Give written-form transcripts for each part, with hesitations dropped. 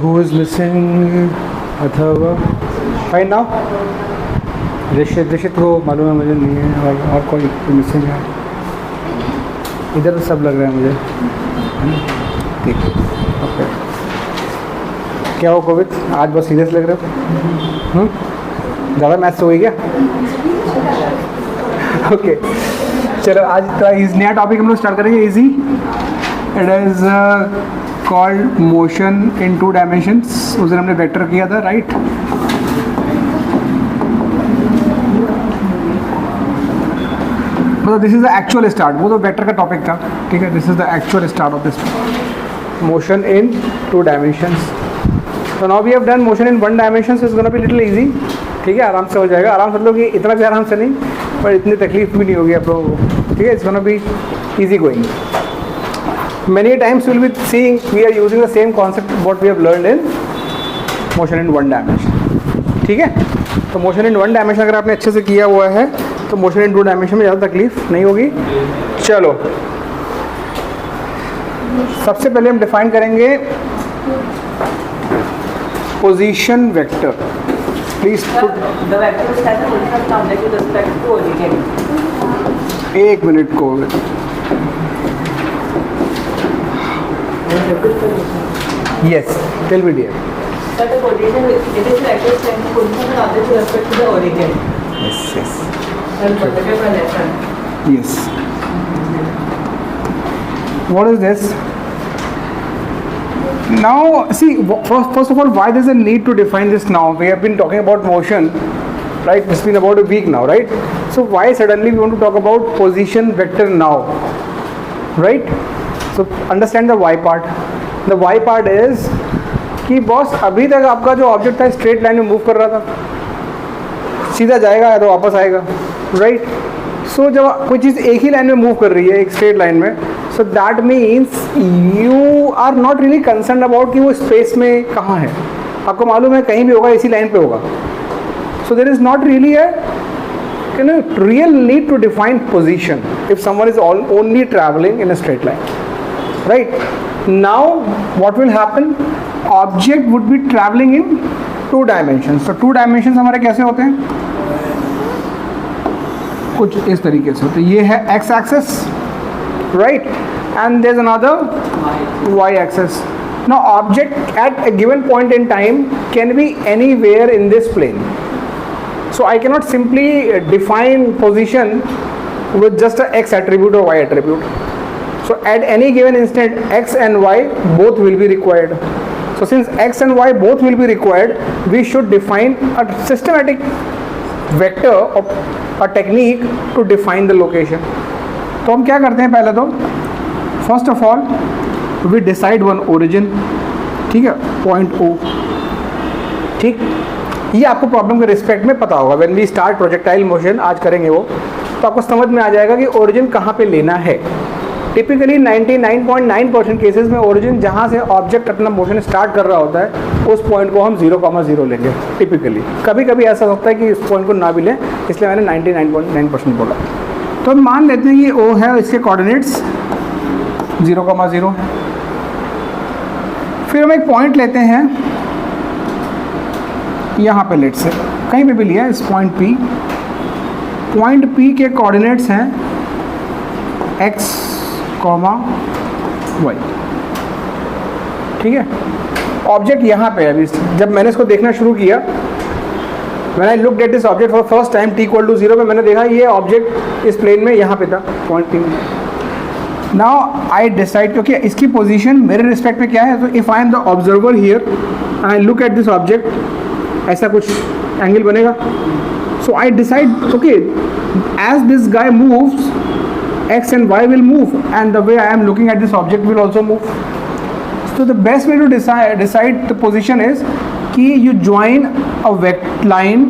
Who is missing? अथवा fine now. Rishit को मालूम है, मुझे नहीं है। और कोई मिसिंग है? इधर तो सब लग रहा है मुझे। ठीक है, ओके। क्या हो कोविड, आज बहुत सीरियस लग रहे हो? ज़्यादा मैथ से हो गया? ओके चलो, आज इस नया टॉपिक हम लोग स्टार्ट करेंगे। Easy, it is called motion in 2 dimensions. उस दिन हमने वेक्टर किया था, राइट? मतलब this is the actual start, वो तो वेक्टर का टॉपिक था, ठीक है। This is the actual start of this motion in 2 dimensions. तो now we have done motion in 1 dimension, is gonna be little easy, ठीक है। आराम से हो जाएगा, आराम से मतलब कि इतना भी आराम से नहीं, पर इतनी तकलीफ भी नहीं होगी आप लोगों को, ठीक है। It's gonna be easy going. Many times we will be seeing we are using the same concept what we have learned in motion in 1 dimension, ठीक है। तो motion in 1 dimension अगर आपने अच्छे से किया हुआ है तो motion in 2 dimension में ज़्यादा तकलीफ नहीं होगी। चलो, सबसे पहले हम डिफाइन करेंगे पोजीशन वेक्टर। प्लीज एक मिनट को, yes, tell me dear. But the position, it is vector extend the position of an object with respect to the origin. Yes. And protected by left hand. Yes. What is this? Now, see, first of all, why there is a need to define this now? We have been talking about motion, right? It's been about a week now, right? So why suddenly we want to talk about position vector now, right? So understand the why part. The why part is कि boss अभी तक आपका जो object था straight line में move कर रहा था, सीधा जाएगा या तो वापस आएगा, राइट? सो जब कोई चीज़ एक ही लाइन में मूव कर रही है, एक स्ट्रेट लाइन में, so that means you are not really concern about कि वो स्पेस में कहाँ है। आपको मालूम है कहीं भी होगा, इसी लाइन पे होगा। So there is not really a real need to define position if someone is only traveling in a straight line, right? Now what will happen? Object would be traveling in 2 dimensions. So 2 dimensions हमारे कैसे होते हैं? कुछ इस तरीके से होते हैं। ये है x axis, right? And there's another y axis. Now object at a given point in time can be anywhere in this plane. So I cannot simply define position with just a x attribute or y attribute. So at any given instant, x and y both will be required. So since x and y both will be required, we should define a systematic vector or a technique to define the location. तो हम क्या करते हैं? पहले तो first of all we decide one origin, ठीक है, point O, ठीक। ये आपको प्रॉब्लम के रिस्पेक्ट में पता होगा। When we start projectile motion, आज करेंगे वो, तो आपको समझ में आ जाएगा कि ओरिजिन कहाँ पे लेना है। टिपिकली 99.9% केसेस में ओरिजिन जहाँ से ऑब्जेक्ट अपना मोशन स्टार्ट कर रहा होता है उस पॉइंट को हम 0,0 लेंगे टिपिकली। कभी कभी ऐसा होता है कि इस पॉइंट को ना भी लें, इसलिए मैंने 99.9% बोला। तो हम मान लेते हैं कि ओ है, इसके कोऑर्डिनेट्स 0,0 है। फिर हम एक पॉइंट लेते हैं यहाँ पे, लेट से कहीं पे भी लिया इस पॉइंट P। पॉइंट P के कोऑर्डिनेट्स हैं x, y, ठीक है। ऑब्जेक्ट यहाँ पे है। अभी जब मैंने इसको देखना शुरू किया, when I looked at this object for first time t=0 पे, मैंने देखा ये ऑब्जेक्ट इस प्लेन में यहाँ पे था, पॉइंट P में। नाउ आई डिसाइड, क्योंकि इसकी पोजीशन मेरे रिस्पेक्ट में क्या है, तो if I am the observer here, I look at this object, ऐसा कुछ एंगल बनेगा। So I decide, okay, as this guy moves, x and y will move, and the way I am looking at this object will also move. So the best way to decide the position is कि you join a vector line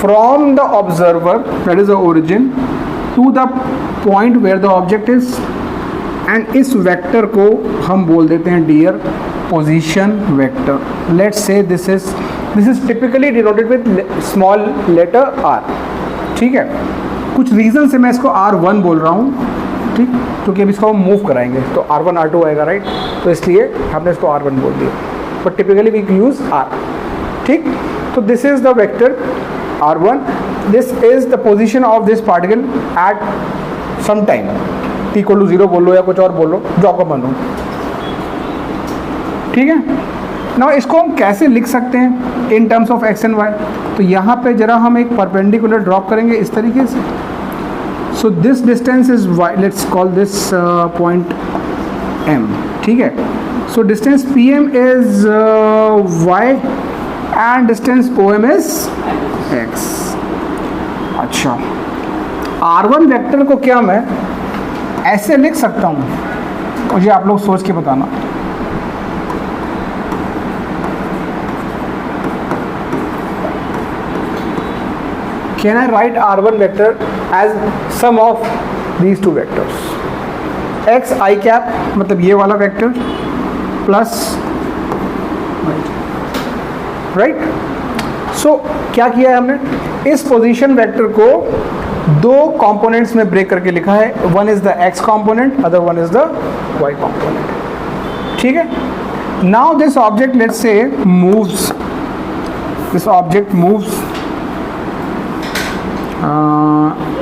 from the observer, that is the origin, to the point where the object is, and इस vector को हम बोल देते हैं dear position vector. Let's say this is typically denoted with small letter r, ठीक है। कुछ reason से मैं इसको R1 बोल रहा हूँ, ठीक, क्योंकि अब इसको हम मूव कराएंगे तो R1 R2 आएगा, राइट, तो इसलिए हमने इसको R1 बोल दिया, but typically we use R, ठीक। तो this is the vector R1, this is the position of this particle at some time, t equal to 0 बोल लो या कुछ और बोल लो, जो आपका मन हो, ठीक है। ना इसको हम कैसे लिख सकते हैं इन terms of x and y, तो यहाँ पे जरा हम एक परपेंडिकुलर ड्रॉप करेंगे इस तरीके से। So this distance is y, let's call this point m, ठीक है। So distance pm is y and distance om is x। अच्छा, R1 वेक्टर को क्या मैं ऐसे लिख सकता हूँ, मुझे आप लोग सोच के बताना। Can I write R1 vector as sum of these two vectors? X I cap मतलब ये वाला वेक्टर प्लस, राइट। सो क्या किया है हमने, इस पोजीशन वेक्टर को दो कंपोनेंट्स में ब्रेक करके लिखा है, one is the x component, other one is the y component, ठीक है। Now this object let's say moves, this object moves,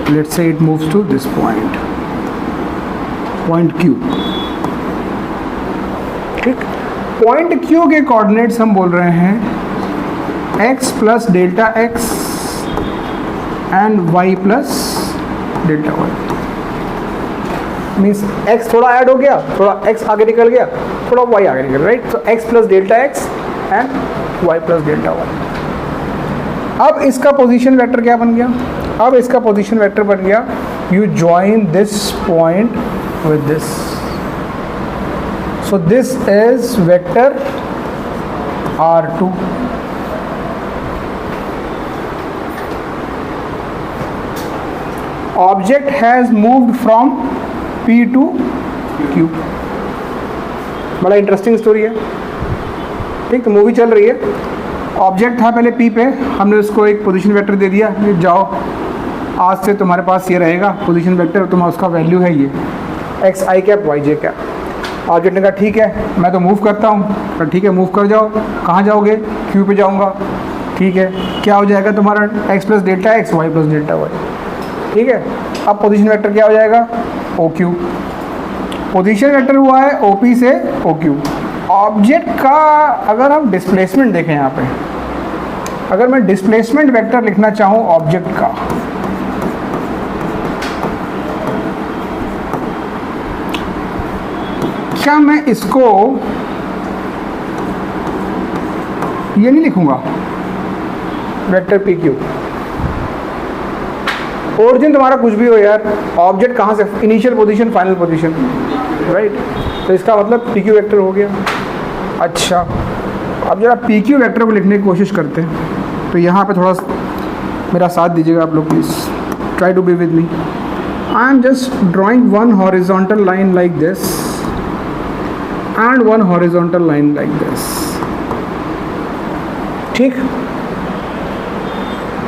let's say it moves to this point Q, ठीक। Point Q के coordinates हम बोल रहे हैं x plus delta x and y plus delta y, means x थोड़ा add हो गया, थोड़ा x आगे निकल गया, थोड़ा y आगे निकल, राइट। तो x plus delta x and y plus delta y। अब इसका पोजीशन वेक्टर क्या बन गया, अब इसका पोजीशन वेक्टर बन गया, you join this point with this, so this is vector R2। Object has moved from P to Q। बड़ा इंटरेस्टिंग स्टोरी है, ठीक। तो मूवी चल रही है, ऑब्जेक्ट था पहले P पे, हमने उसको एक पोजीशन वेक्टर दे दिया, ये जाओ आज से तुम्हारे पास ये रहेगा पोजीशन वेक्टर, तुम्हारा उसका वैल्यू है ये x i cap y j cap. Object ने कहा ठीक है मैं तो मूव करता हूँ, तो ठीक है मूव कर जाओ, कहाँ जाओगे, Q पे जाऊँगा, ठीक है। क्या हो जाएगा तुम्हारा x plus delta x, y plus delta y, ठीक है। अब पोजीशन वेक्टर क्या हो जाएगा, OQ। पोजीशन वेक्टर हुआ है OP से OQ। ऑब्जेक्ट का अगर हम डिस्प्लेसमेंट देखें यहाँ पे, अगर मैं डिस्प्लेसमेंट वेक्टर लिखना चाहूँ ऑब्जेक्ट का, क्या मैं इसको ये नहीं लिखूंगा वेक्टर PQ, ओरिजिन तुम्हारा कुछ भी हो यार, ऑब्जेक्ट कहाँ से, initial position final position, right. तो इसका मतलब PQ वेक्टर हो गया। अच्छा, अब जरा PQ वेक्टर को लिखने की कोशिश करते हैं, तो यहाँ पे थोड़ा मेरा साथ दीजिएगा आप लोग please, try to be with me. I am just drawing one horizontal line like this and one horizontal line like this, ठीक,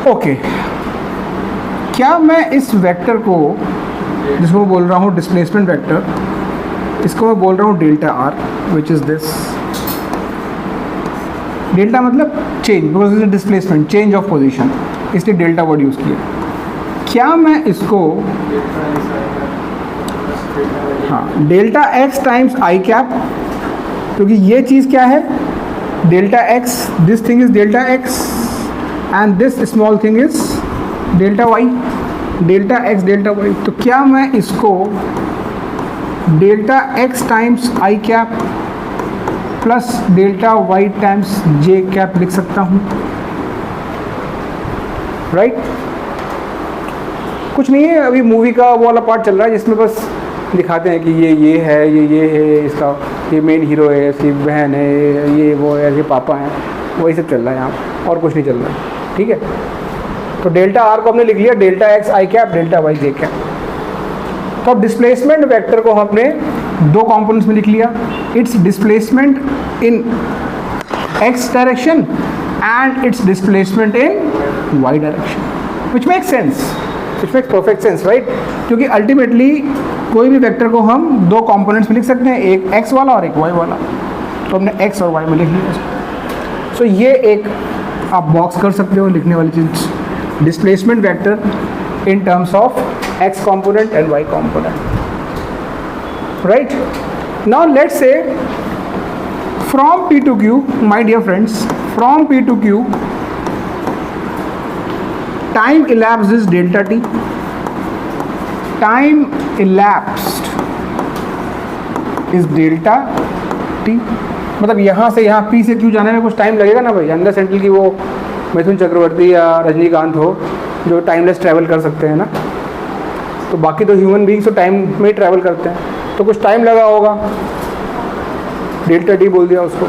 ओके। क्या मैं इस वेक्टर को, जिसको मैं बोल रहा हूँ डिस्प्लेसमेंट वेक्टर, इसको मैं बोल रहा हूँ delta R, which is this, delta मतलब change, because is displacement, change of position, इसलिए डेल्टा वर्ड यूज़ किया। क्या मैं इसको, हाँ, delta x times i cap, क्योंकि ये चीज़ क्या है, delta x, this thing is delta x and this small thing is delta y, delta x delta y। तो क्या मैं इसको delta x times i cap plus delta y times j cap लिख सकता हूँ, राइट। कुछ नहीं है, अभी मूवी का वो वाला पार्ट चल रहा है जिसमें बस दिखाते हैं कि ये है, ये है, इसका ये मेन हीरो है, इसकी बहन है, ये वो है, ये पापा हैं, वही सब चल रहा है यहाँ, और कुछ नहीं चल रहा है, ठीक है। तो डेल्टा R को हमने लिख लिया delta x i cap, delta y j cap. तो अब डिस्प्लेसमेंट वेक्टर को हमने दो कंपोनेंट्स में लिख लिया, it's displacement in x direction and it's displacement in y direction, which makes sense, which makes perfect sense, right. क्योंकि अल्टीमेटली कोई भी वेक्टर को हम दो कंपोनेंट्स में लिख सकते हैं, एक x वाला और एक y वाला, तो हमने x और y में लिख लिया इसको। सो ये एक आप बॉक्स कर सकते हो लिखने वाली चीज़, displacement vector in terms of x component and y component, right? Now let's say from P to Q, my dear friends, from P to Q, time elapsed is delta t. Time elapsed is delta t. मतलब यहाँ से यहाँ P से Q जाने में कुछ time लगेगा ना भाई, अंदर सेंट्रल की वो मिथुन चक्रवर्ती या रजनीकांत हो जो टाइमलेस ट्रैवल कर सकते हैं ना, तो बाकी तो ह्यूमन बीइंग्स तो टाइम में ही ट्रैवल करते हैं, तो कुछ टाइम लगा होगा, डेल्टा टी बोल दिया उसको।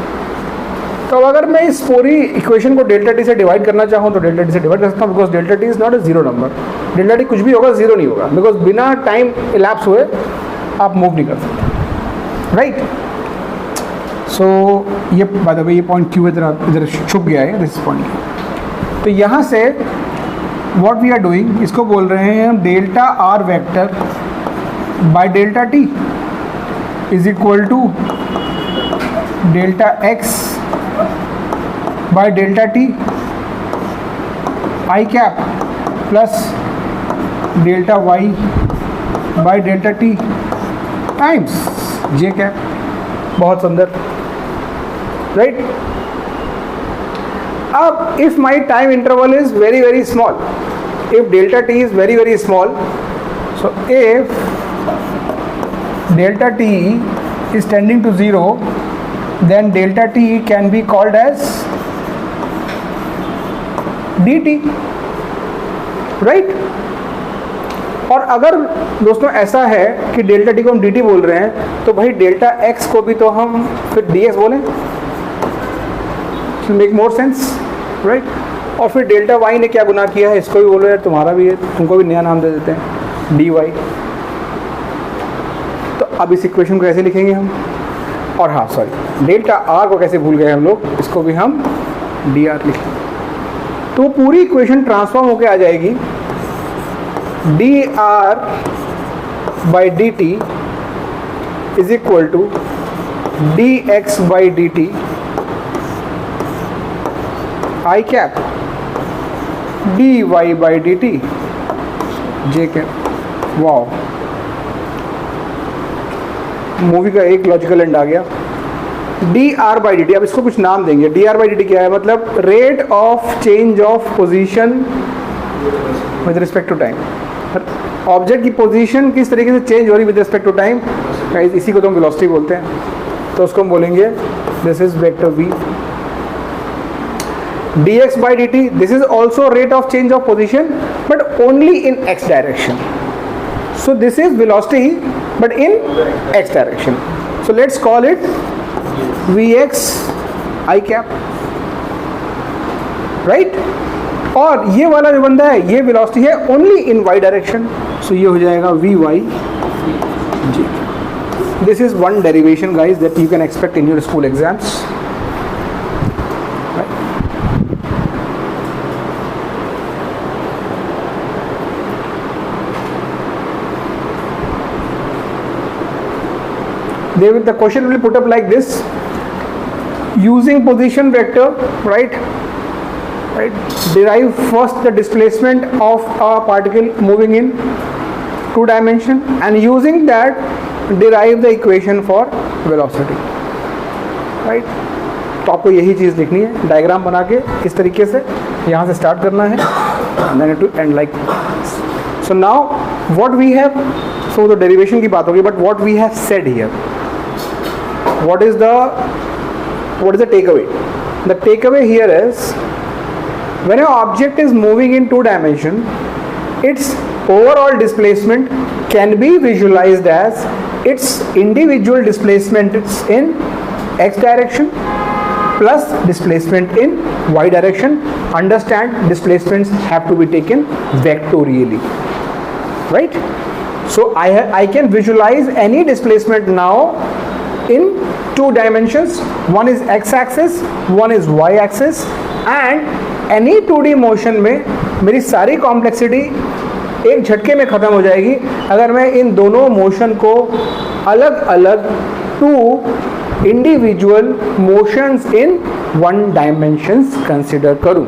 तो अगर मैं इस पूरी इक्वेशन को डेल्टा टी से डिवाइड करना चाहूँ तो डेल्टा टी से डिवाइड कर सकता हूँ, because delta T is not a zero number. Delta T कुछ भी होगा, जीरो नहीं होगा, बिकॉज बिना टाइम इलैप्स हुए आप मूव नहीं कर सकते, राइट? सो ये बाय द वे ये पॉइंट क्यू इधर छुप गया है, दिस पॉइंट। तो यहाँ से व्हाट वी आर डूइंग, इसको बोल रहे हैं हम delta r vector by delta t is equal to delta x by delta t i cap plus delta y by delta t times j cap. बहुत सुंदर, राइट? अब if my time interval is very very small, if delta t is very very small, so if delta t is tending to 0, then delta t can be called as dt, right? और अगर दोस्तों ऐसा है कि delta T को हम dt बोल रहे हैं, तो भाई डेल्टा x को भी तो हम फिर dx बोलें, मेक मोर सेंस, राइट? और फिर डेल्टा वाई ने क्या गुनाह किया है, इसको भी बोलो यार तुम्हारा भी है, तुमको भी नया नाम दे देते हैं डी वाई। तो अब इस इक्वेशन को कैसे लिखेंगे हम, और हाँ सॉरी डेल्टा आर को कैसे भूल गए हम लोग, इसको भी हम डी आर लिखेंगे। तो पूरी इक्वेशन ट्रांसफॉर्म होकर आ जाएगी d r by d t is equal to d x by d t i cap d y by d t j cap. Wow, movie का एक लॉजिकल एंड आ गया। D r by d t, अब इसको कुछ नाम देंगे। D r by d t क्या है, मतलब rate of change of position with respect to time. Object की पोजीशन किस तरीके से चेंज हो रही विद रिस्पेक्ट टू टाइम, इसी को तो हम वेलोसिटी बोलते हैं। तो उसको हम बोलेंगे this is vector v. dx by dt, this is also rate of change of position but only in x direction. So this is velocity but in x direction. So let's call it vx I cap, right? और ये वाला जो बंदा है ये velocity है only in y direction. So ये हो जाएगा vy g. This is one derivation guys that you can expect in your school exams. The question will be put up like this: using position vector, right? Derive first the displacement of a particle moving in 2 dimension, and using that derive the equation for velocity, right? तो आपको यही चीज़ लिखनी है, diagram बना के इस तरीके से यहाँ से स्टार्ट करना है, and then to end like this. So now what we have, so the derivation की बात होगी, but what we have said here. What is the takeaway? The takeaway here is when an object is moving in 2 dimension, its overall displacement can be visualized as its individual displacement in x direction plus displacement in y direction. Understand, displacements have to be taken vectorially, right? So I can visualize any displacement now in 2 dimensions. One is x-axis, one is y-axis, and any 2D motion में मेरी सारी complexity एक झटके में ख़त्म हो जाएगी अगर मैं इन दोनों मोशन को अलग अलग two individual motions in one dimensions consider करूं,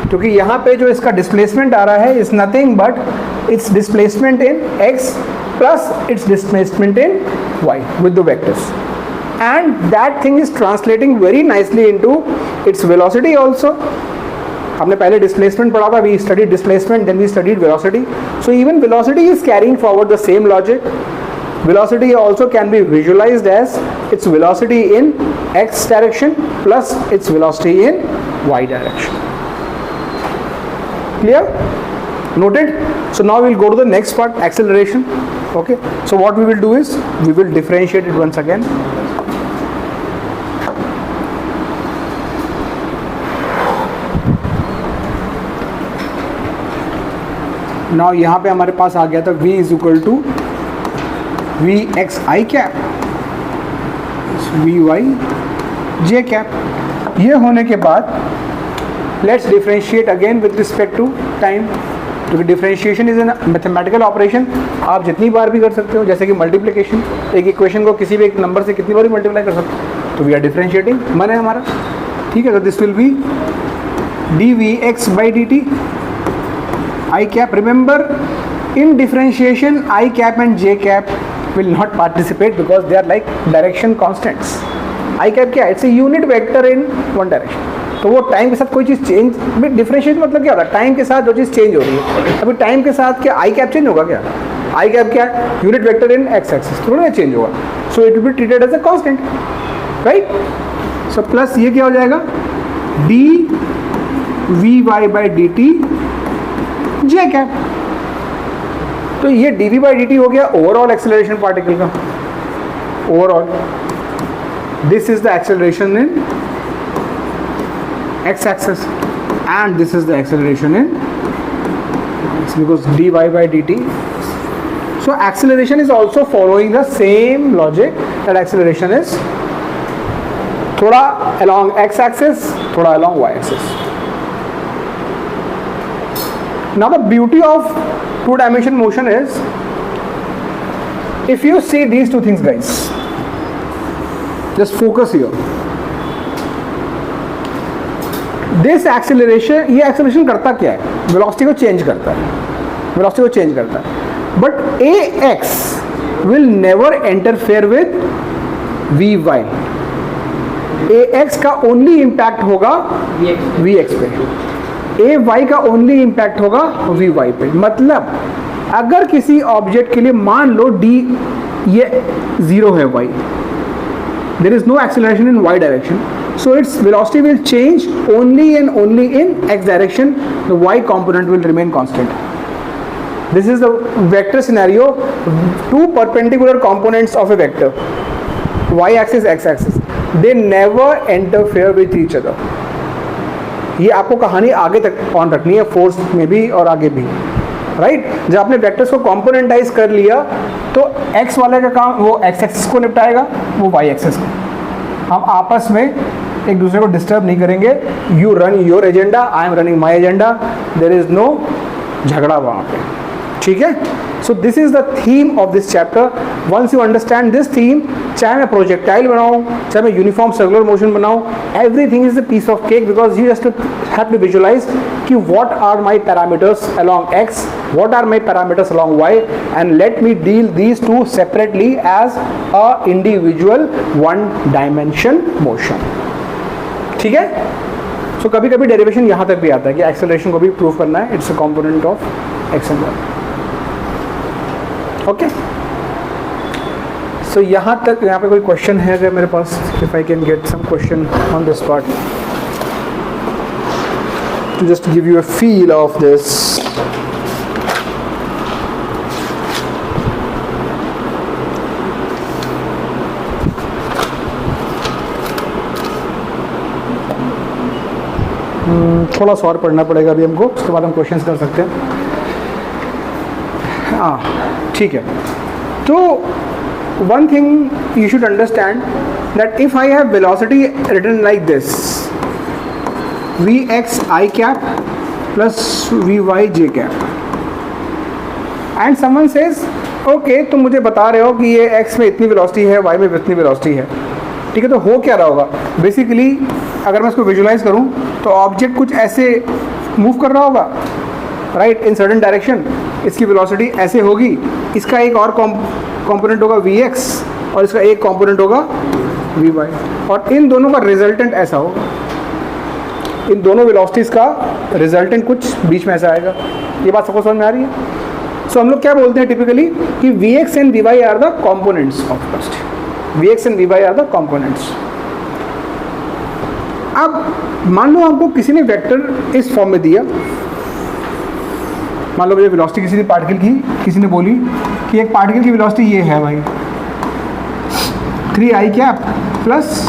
क्योंकि यहाँ पे जो इसका डिस्प्लेसमेंट आ रहा है is nothing but it's displacement in x plus it's displacement in y with the vectors, and that thing is translating very nicely into its velocity also. हमने पहले डिस्प्लेसमेंट पढ़ा था, we studied displacement then we studied velocity, so even velocity is carrying forward the same logic. Velocity also can be visualized as its velocity in x direction plus its velocity in y direction. Clear? Noted? So now we'll go to the next part, acceleration. Okay, so what we will do is we will differentiate it once again. Now यहाँ पे हमारे पास आ गया था v is equal to v x I cap v y j cap. ये होने के बाद let's differentiate again with respect to time, क्योंकि differentiation is an mathematical operation. आप जितनी बार भी कर सकते हो, जैसे कि मल्टीप्लिकेशन, एक इक्वेशन को किसी भी एक नंबर से कितनी बार भी मल्टीप्लाई कर सकते हो, तो वी आर डिफरेंशिएटिंग, मन है हमारा. ठीक है, तो this will be d v x by d t i cap. Remember in differentiation i cap and j cap will not participate because they are like direction constants. I cap क्या है? It's a unit vector in one direction. तो वो time के साथ कोई चीज़ change, differentiate मतलब क्या होता है? टाइम के साथ जो चीज़ चेंज हो रही है. अभी टाइम के साथ क्या आई कैप चेंज होगा क्या? आई कैप क्या है? Unit vector in x axis, थोड़ा चेंज होगा. So it will be treated as a constant, right? So plus ये क्या हो जाएगा? D v y by d t j cap. तो ये d v by d t हो गया ओवरऑल एक्सेलरेशन पार्टिकल का. Overall this is the acceleration in x axis and this is the acceleration in it's because dy by dt. So acceleration is also following the same logic, that acceleration is thoda along x axis, thoda along y axis. Now the beauty of two dimension motion is, if you see these two things guys, just focus here. This acceleration, ये acceleration करता क्या है? Velocity को change करता है, velocity को change करता है. But a x will never interfere with v y. A x का ओनली इम्पैक्ट होगा वी एक्स पे, ए वाई का ओनली इम्पैक्ट होगा वी वाई पे. मतलब अगर किसी ऑब्जेक्ट के लिए मान लो डी ये जीरो है y, there is no acceleration in y direction, so its velocity will change only and only in x direction. The y component will remain constant. This is the vector scenario. Two perpendicular components of a vector, y axis, x axis, they never interfere with each other. ये आपको कहानी आगे तक on रखनी है, force में भी और आगे भी, राइट? जब आपने वेक्टर्स को कॉम्पोनेंटाइज कर लिया तो x वाले का काम वो x एक्सिस को निपटाएगा, वो y एक्सिस को. हम आपस में एक दूसरे को डिस्टर्ब नहीं करेंगे. You run your agenda, I am running my agenda, there is no झगड़ा वहाँ पे. ठीक है? So this is the theme of this chapter. Once you understand this theme, चाहे मैं प्रोजेक्टाइल बनाऊँ, चाहे मैं यूनिफॉर्म सर्कुलर मोशन बनाऊँ, everything is the piece of cake, because you just have to visualize कि what are my parameters along x, what are my parameters along y, and let me deal these two separately as a individual one dimension motion. ठीक है? सो कभी कभी derivation यहाँ तक भी आता है कि एक्सेलरेशन को भी प्रूव करना है, it's a component of x and y. Okay, so यहाँ तक. यहाँ पे कोई क्वेश्चन है अगर मेरे पास, if I can get some question on this part to just give you a feel of this. थोड़ा सा और पढ़ना पड़ेगा अभी हमको, उसके बाद हम क्वेश्चंस कर सकते हैं. हाँ ठीक है. तो one thing you should understand that if I have velocity written like this, v x i cap plus v y j cap, and someone says okay तुम मुझे बता रहे हो कि ये x में इतनी वेलोसिटी है, y में इतनी वेलोसिटी है, ठीक है, तो हो क्या रहा होगा बेसिकली, अगर मैं इसको विजुलाइज करूं तो ऑब्जेक्ट कुछ ऐसे मूव कर रहा होगा, राइट, इन सर्टेन डायरेक्शन, इसकी वेलोसिटी ऐसे होगी, इसका एक और कंपोनेंट होगा vx और इसका एक कंपोनेंट होगा vy, और इन दोनों का रिजल्टेंट ऐसा होगा, इन दोनों वेलोसिटीज़ का रिजल्टेंट कुछ बीच में ऐसा आएगा। ये बात सबको समझ में आ रही है? सो हम लोग क्या बोलते हैं टिपिकली कि vx and vy are the components of velocity, vx and vy are the components. अब मान लो हमको किसी ने वेक्टर इस फॉर्म में दिया, मान लो मुझे वेलोसिटी किसी ने पार्टिकल की, किसी ने बोली कि एक पार्टिकल की वेलोसिटी ये है भाई 3i cap plus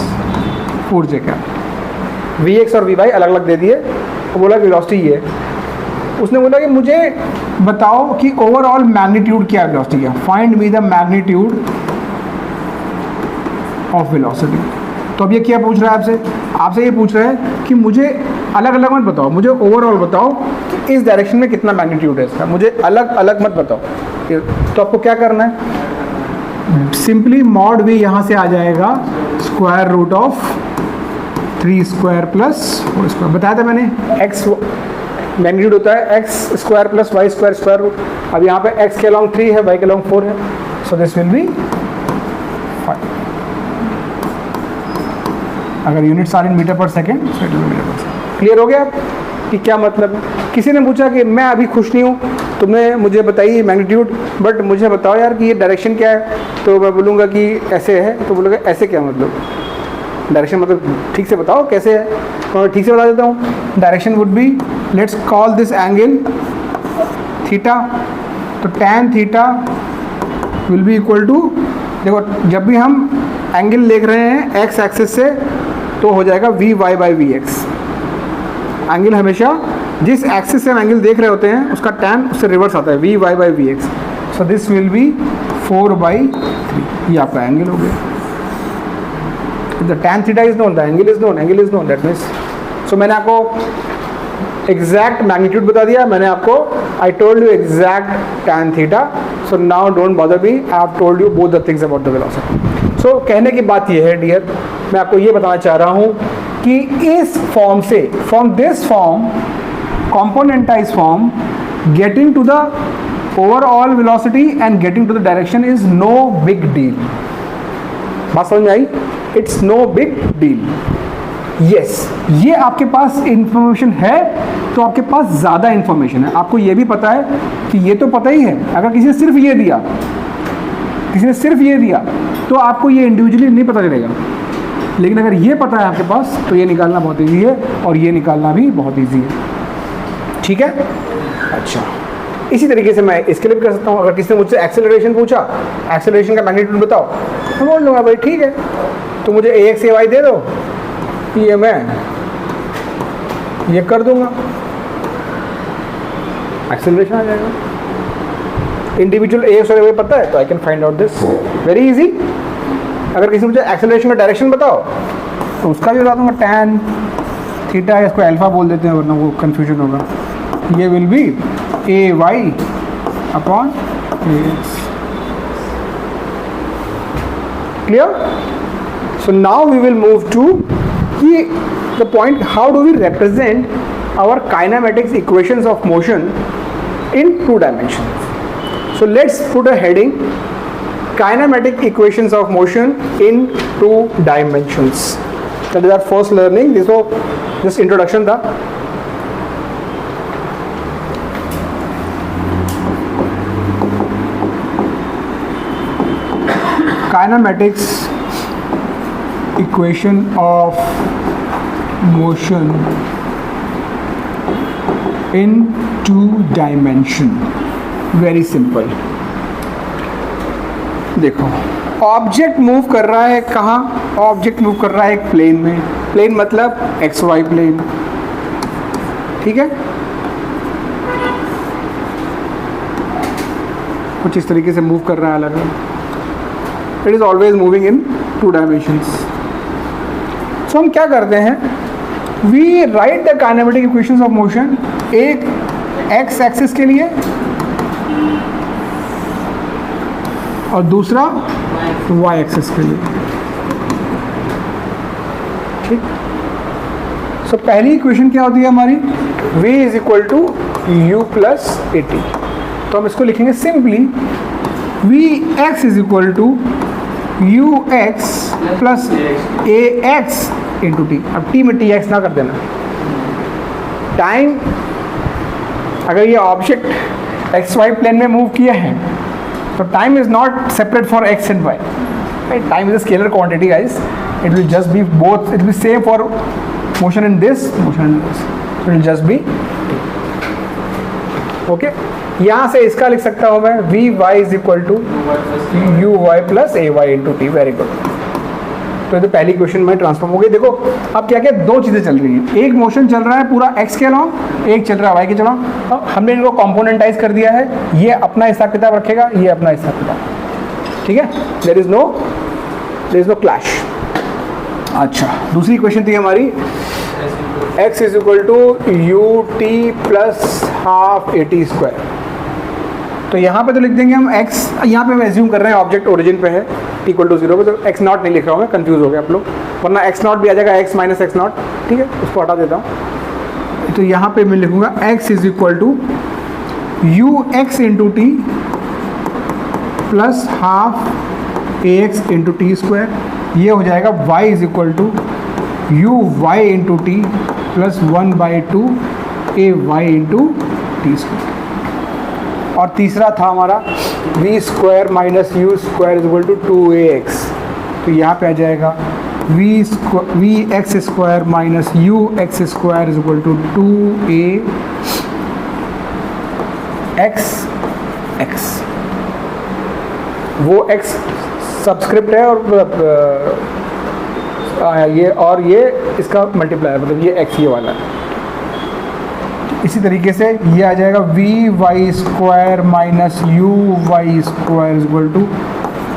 4j cap, vx और vy अलग अलग दे दिए और बोला वेलोसिटी ये है। उसने बोला कि मुझे बताओ कि ओवरऑल मैग्नीट्यूड क्या है वेलोसिटी का, find me the magnitude of velocity. तो अब ये क्या पूछ रहा है आपसे, आपसे ये पूछ रहा है कि मुझे अलग अलग मत बताओ, मुझे ओवरऑल बताओ कि इस डायरेक्शन में कितना मैग्नीट्यूड है इसका, मुझे अलग अलग मत बताओ। तो आपको क्या करना है, सिंपली मॉड भी यहाँ से आ जाएगा square root of 3 square plus 4 square, बताया था मैंने x मैग्नीट्यूड होता है x square plus y square square root. अब यहाँ पे x के अलॉन्ग 3 है, y के अलॉन्ग 4 है, सो दिस विल बी 5। अगर यूनिट्स आर इन मीटर पर सेकेंड, क्लियर हो गया कि क्या मतलब है? किसी ने पूछा कि मैं अभी खुश नहीं हूँ, तुमने मुझे बताइए मैग्नीट्यूड, बट मुझे बताओ यार कि ये डायरेक्शन क्या है, तो मैं बोलूँगा कि ऐसे है, तो बोलूँगा ऐसे क्या मतलब, डायरेक्शन मतलब ठीक से बताओ कैसे है, तो मैं ठीक से बता देता हूँ। Direction would be, let's call this angle theta, तो tan theta will be equal to, देखो जब भी हम एंगल देख रहे हैं एक्स एक्सिस से तो हो जाएगा v y by v x. Angle हमेशा जिस एक्सिस से हम एंगल देख रहे होते हैं उसका tan उससे रिवर्स आता है, v y by v x. So this will be 4/3, ये आपका एंगल हो गया। The tan theta is known, the angle is known, angle is known, that means, so मैंने आपको एग्जैक्ट मैग्नीट्यूड बता दिया, मैंने आपको I told you exact tan theta, so now don't bother me, I have told you both the things about the velocity. So कहने की बात यह है डियर, मैं आपको ये बताना चाह रहा हूँ कि इस फॉर्म से, from this form, componentized form, getting to the overall velocity and getting to the direction is no big deal. बात समझ में आई? It's no big deal. Yes, ये आपके पास इंफॉर्मेशन है तो आपके पास ज़्यादा इंफॉर्मेशन है, आपको ये भी पता है कि ये तो पता ही है। अगर किसी ने सिर्फ ये दिया, किसी ने सिर्फ ये दिया तो आपको ये इंडिविजुअली नहीं पता चलेगा, लेकिन अगर ये पता है आपके पास तो ये निकालना बहुत ईजी है और ये निकालना भी बहुत ईजी है। ठीक है, अच्छा, इसी तरीके से मैं इसके लिए भी कर सकता हूँ। अगर किसी ने मुझसे एक्सेलरेशन पूछा, एक्सेलरेशन का मैग्नीट्यूड बताओ, मैं बोल दूँगा भाई ठीक है, तो मुझे ax ay दे दो, ये मैं ये कर दूंगा, एक्सेलरेशन आ जाएगा। इंडिविजुअल ax और ay पता है तो I can find out this very easy. अगर किसी ने मुझे एक्सेलरेशन का डायरेक्शन बताओ तो उसका भी बता दूंगा, tan थीटा, इसको अल्फा बोल देते हैं वरना वो कन्फ्यूजन होगा, ये will be ay upon ax। Clear? So now we will move to कि the point, how do we represent our kinematics equations of motion in 2 dimensions. So let's put a heading, kinematic equations of motion in 2 dimensions. That is our first learning. This was just introduction था। Kinematics equation of motion in 2 dimension, very simple। देखो, object move कर रहा है कहाँ? Object move कर रहा है एक प्लेन में, प्लेन मतलब एक्स वाई प्लेन, ठीक है, कुछ इस तरीके से मूव कर रहा है अलग अलग। It is always moving in 2 dimensions। So हम क्या करते हैं, we write the kinematic equations of motion, एक एक्स एक्सिस के लिए और दूसरा y एक्सिस के लिए। ठीक, सो पहली इक्वेशन क्या होती है हमारी, v is equal to u plus a t. तो हम इसको लिखेंगे simply v x is equal to u x plus a x into t. अब टी में टी एक्स ना कर देना। टाइम, अगर ये ऑब्जेक्ट एक्स वाई प्लेन में मूव किया है तो time is not separate for x and y, right? Time is a scalar quantity guys, it will just be both, it will same for motion in this, motion in this, it will just be okay. यहाँ से इसका लिख सकता हूँ मैं v y is equal to u y plus a y into t. Very good. तो ये पहली क्वेश्चन में ट्रांसफॉर्म हो गई। देखो अब क्या क्या दो चीज़ें चल रही हैं, एक मोशन चल रहा है पूरा एक्स के अलॉन्ग, एक चल रहा है वाई के चलॉन्ग। अब हमने इनको कॉम्पोनेंटाइज कर दिया है, ये अपना हिसाब किताब रखेगा, ये अपना हिसाब किताब, ठीक है। There is no clash. अच्छा, दूसरी क्वेश्चन थी हमारी x is equal to u t plus half a t square. तो यहाँ पे तो लिख देंगे हम x, यहाँ पे हम एज्यूम कर रहे हैं ऑब्जेक्ट ओरिजिन पे है इक्वल टू 0 पे, तो x नॉट नहीं लिख रहा हूँ मैं, कंफ्यूज हो गया आप लोग, वरना x नॉट भी आ जाएगा x माइनस एक्स नॉट, ठीक है, उसको हटा देता हूँ। तो यहाँ पे मैं लिखूँगा x is equal to u x into t plus half a x into t square. ये हो जाएगा y is equal to u y into t plus 1/2 a y into t square. और तीसरा था हमारा v square minus u square is equal to 2ax। तो यहाँ पे आ जाएगा v x square minus u x square is equal to 2ax x। वो x सब्सक्रिप्ट है और ये इसका मल्टीप्लायर, मतलब ये x ये वाला है। इसी तरीके से ये आ जाएगा v y square minus u y square is equal to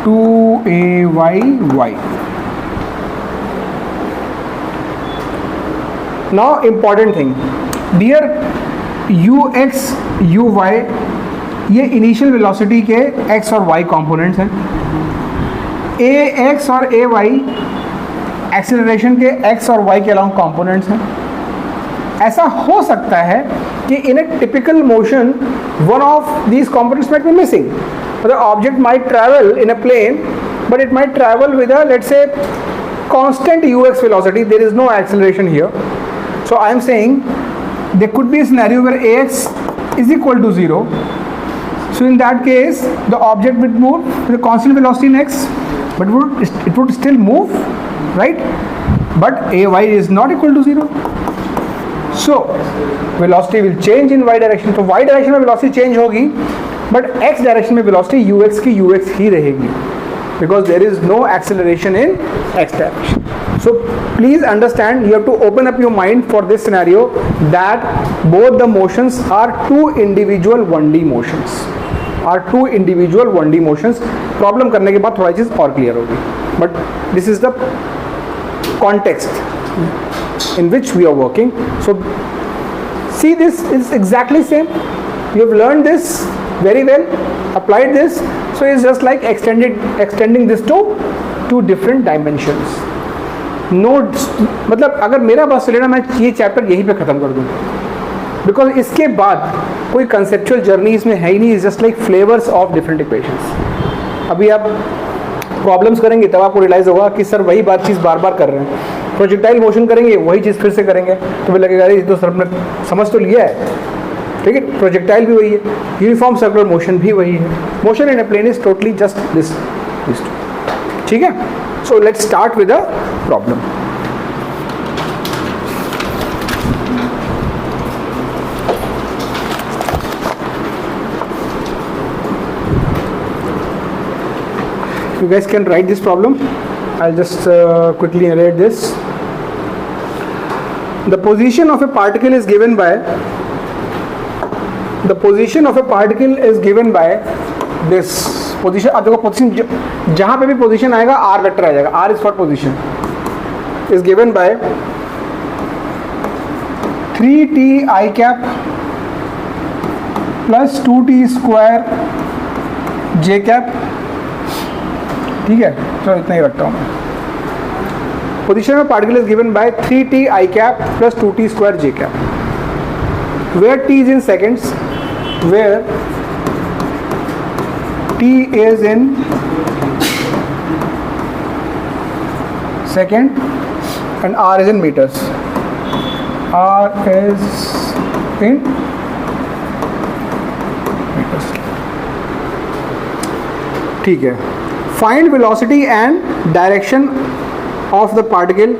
2ay y। Now important thing dear, u x u y ये इनिशियल वेलोसिटी के x और y कंपोनेंट्स हैं, ए एक्स और ए वाई एक्सेलरेशन के x और y के along components हैं। ऐसा हो सकता है कि in a typical motion one of these components might be missing, मतलब object might travel in a plane but it might travel with a let's say constant ux velocity, there is no acceleration here. So I am saying there could be a scenario where ax is equal to 0. So in that case the object would move with a constant velocity in x, but it would still move, right? But ay is not equal to 0. So velocity will change in y direction. तो y direction में velocity change होगी, but x direction में velocity ux की ux ही रहेगी, because there is no acceleration in x direction. So please understand, you have to open up your mind for this scenario that both the motions are two individual 1D motions. Problem करने के बाद थोड़ा चीज़ और clear होगी. But this is the context in which we are working. So see, this is exactly same. You have learned this very well, applied this. So it's just like extending this to two different dimensions. Notes, मतलब अगर मेरा बस चले ना, मैं ये chapter यहीं पे ख़त्म कर दूँ, बिकॉज इसके बाद कोई कंसेप्चुअल जर्नी इसमें है ही नहीं. Is just like flavours of different equations. अभी आप प्रॉब्लम्स करेंगे तब आपको रियलाइज़ होगा कि सर वही बात चीज़ बार बार कर रहे हैं. प्रोजेक्टाइल मोशन करेंगे वही चीज़ फिर से करेंगे तो फिर लगेगा ये तो सर ने समझ तो लिया है. ठीक है, प्रोजेक्टाइल भी वही है, यूनिफॉर्म सर्कुलर मोशन भी वही है. Motion in a plane is totally just this. ठीक है, so let's start with a problem. You guys can write this problem. I'll just quickly narrate this. The position of a particle is given by this position. अब देखो position, जहाँ पे भी position आएगा r vector आ जाएगा. r is for position. is given by 3t I cap plus 2t square j cap ठीक है, चलो इतना ही रखता हूँ मैं। पोजिशन में particle is given by 3t I cap plus 2t square j cap, where t is in seconds, where t is in second and r is in meters. R is in meters. ठीक है, find velocity and direction of the particle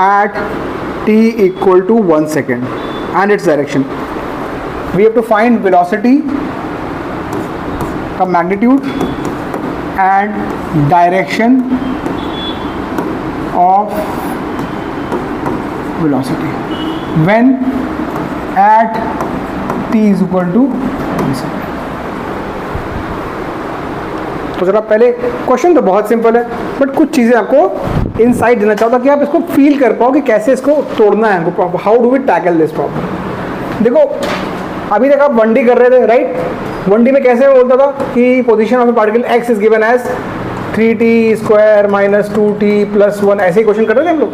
at t equal to 1 second and its direction. We have to find velocity का magnitude and direction of velocity when at t is equal to 1 second. तो जरा पहले question तो बहुत simple है, but कुछ चीज़ें आपको इनसाइट देना चाहता कि आप इसको फील कर पाओ कि कैसे इसको तोड़ना है हमको, how do we tackle this problem. देखो अभी तक आप 1D कर रहे थे, राइट? 1D में कैसे बोलता था कि position of a particle x is given as 3t square minus 2t plus 1, ऐसे ही क्वेश्चन कर रहे थे हम लोग।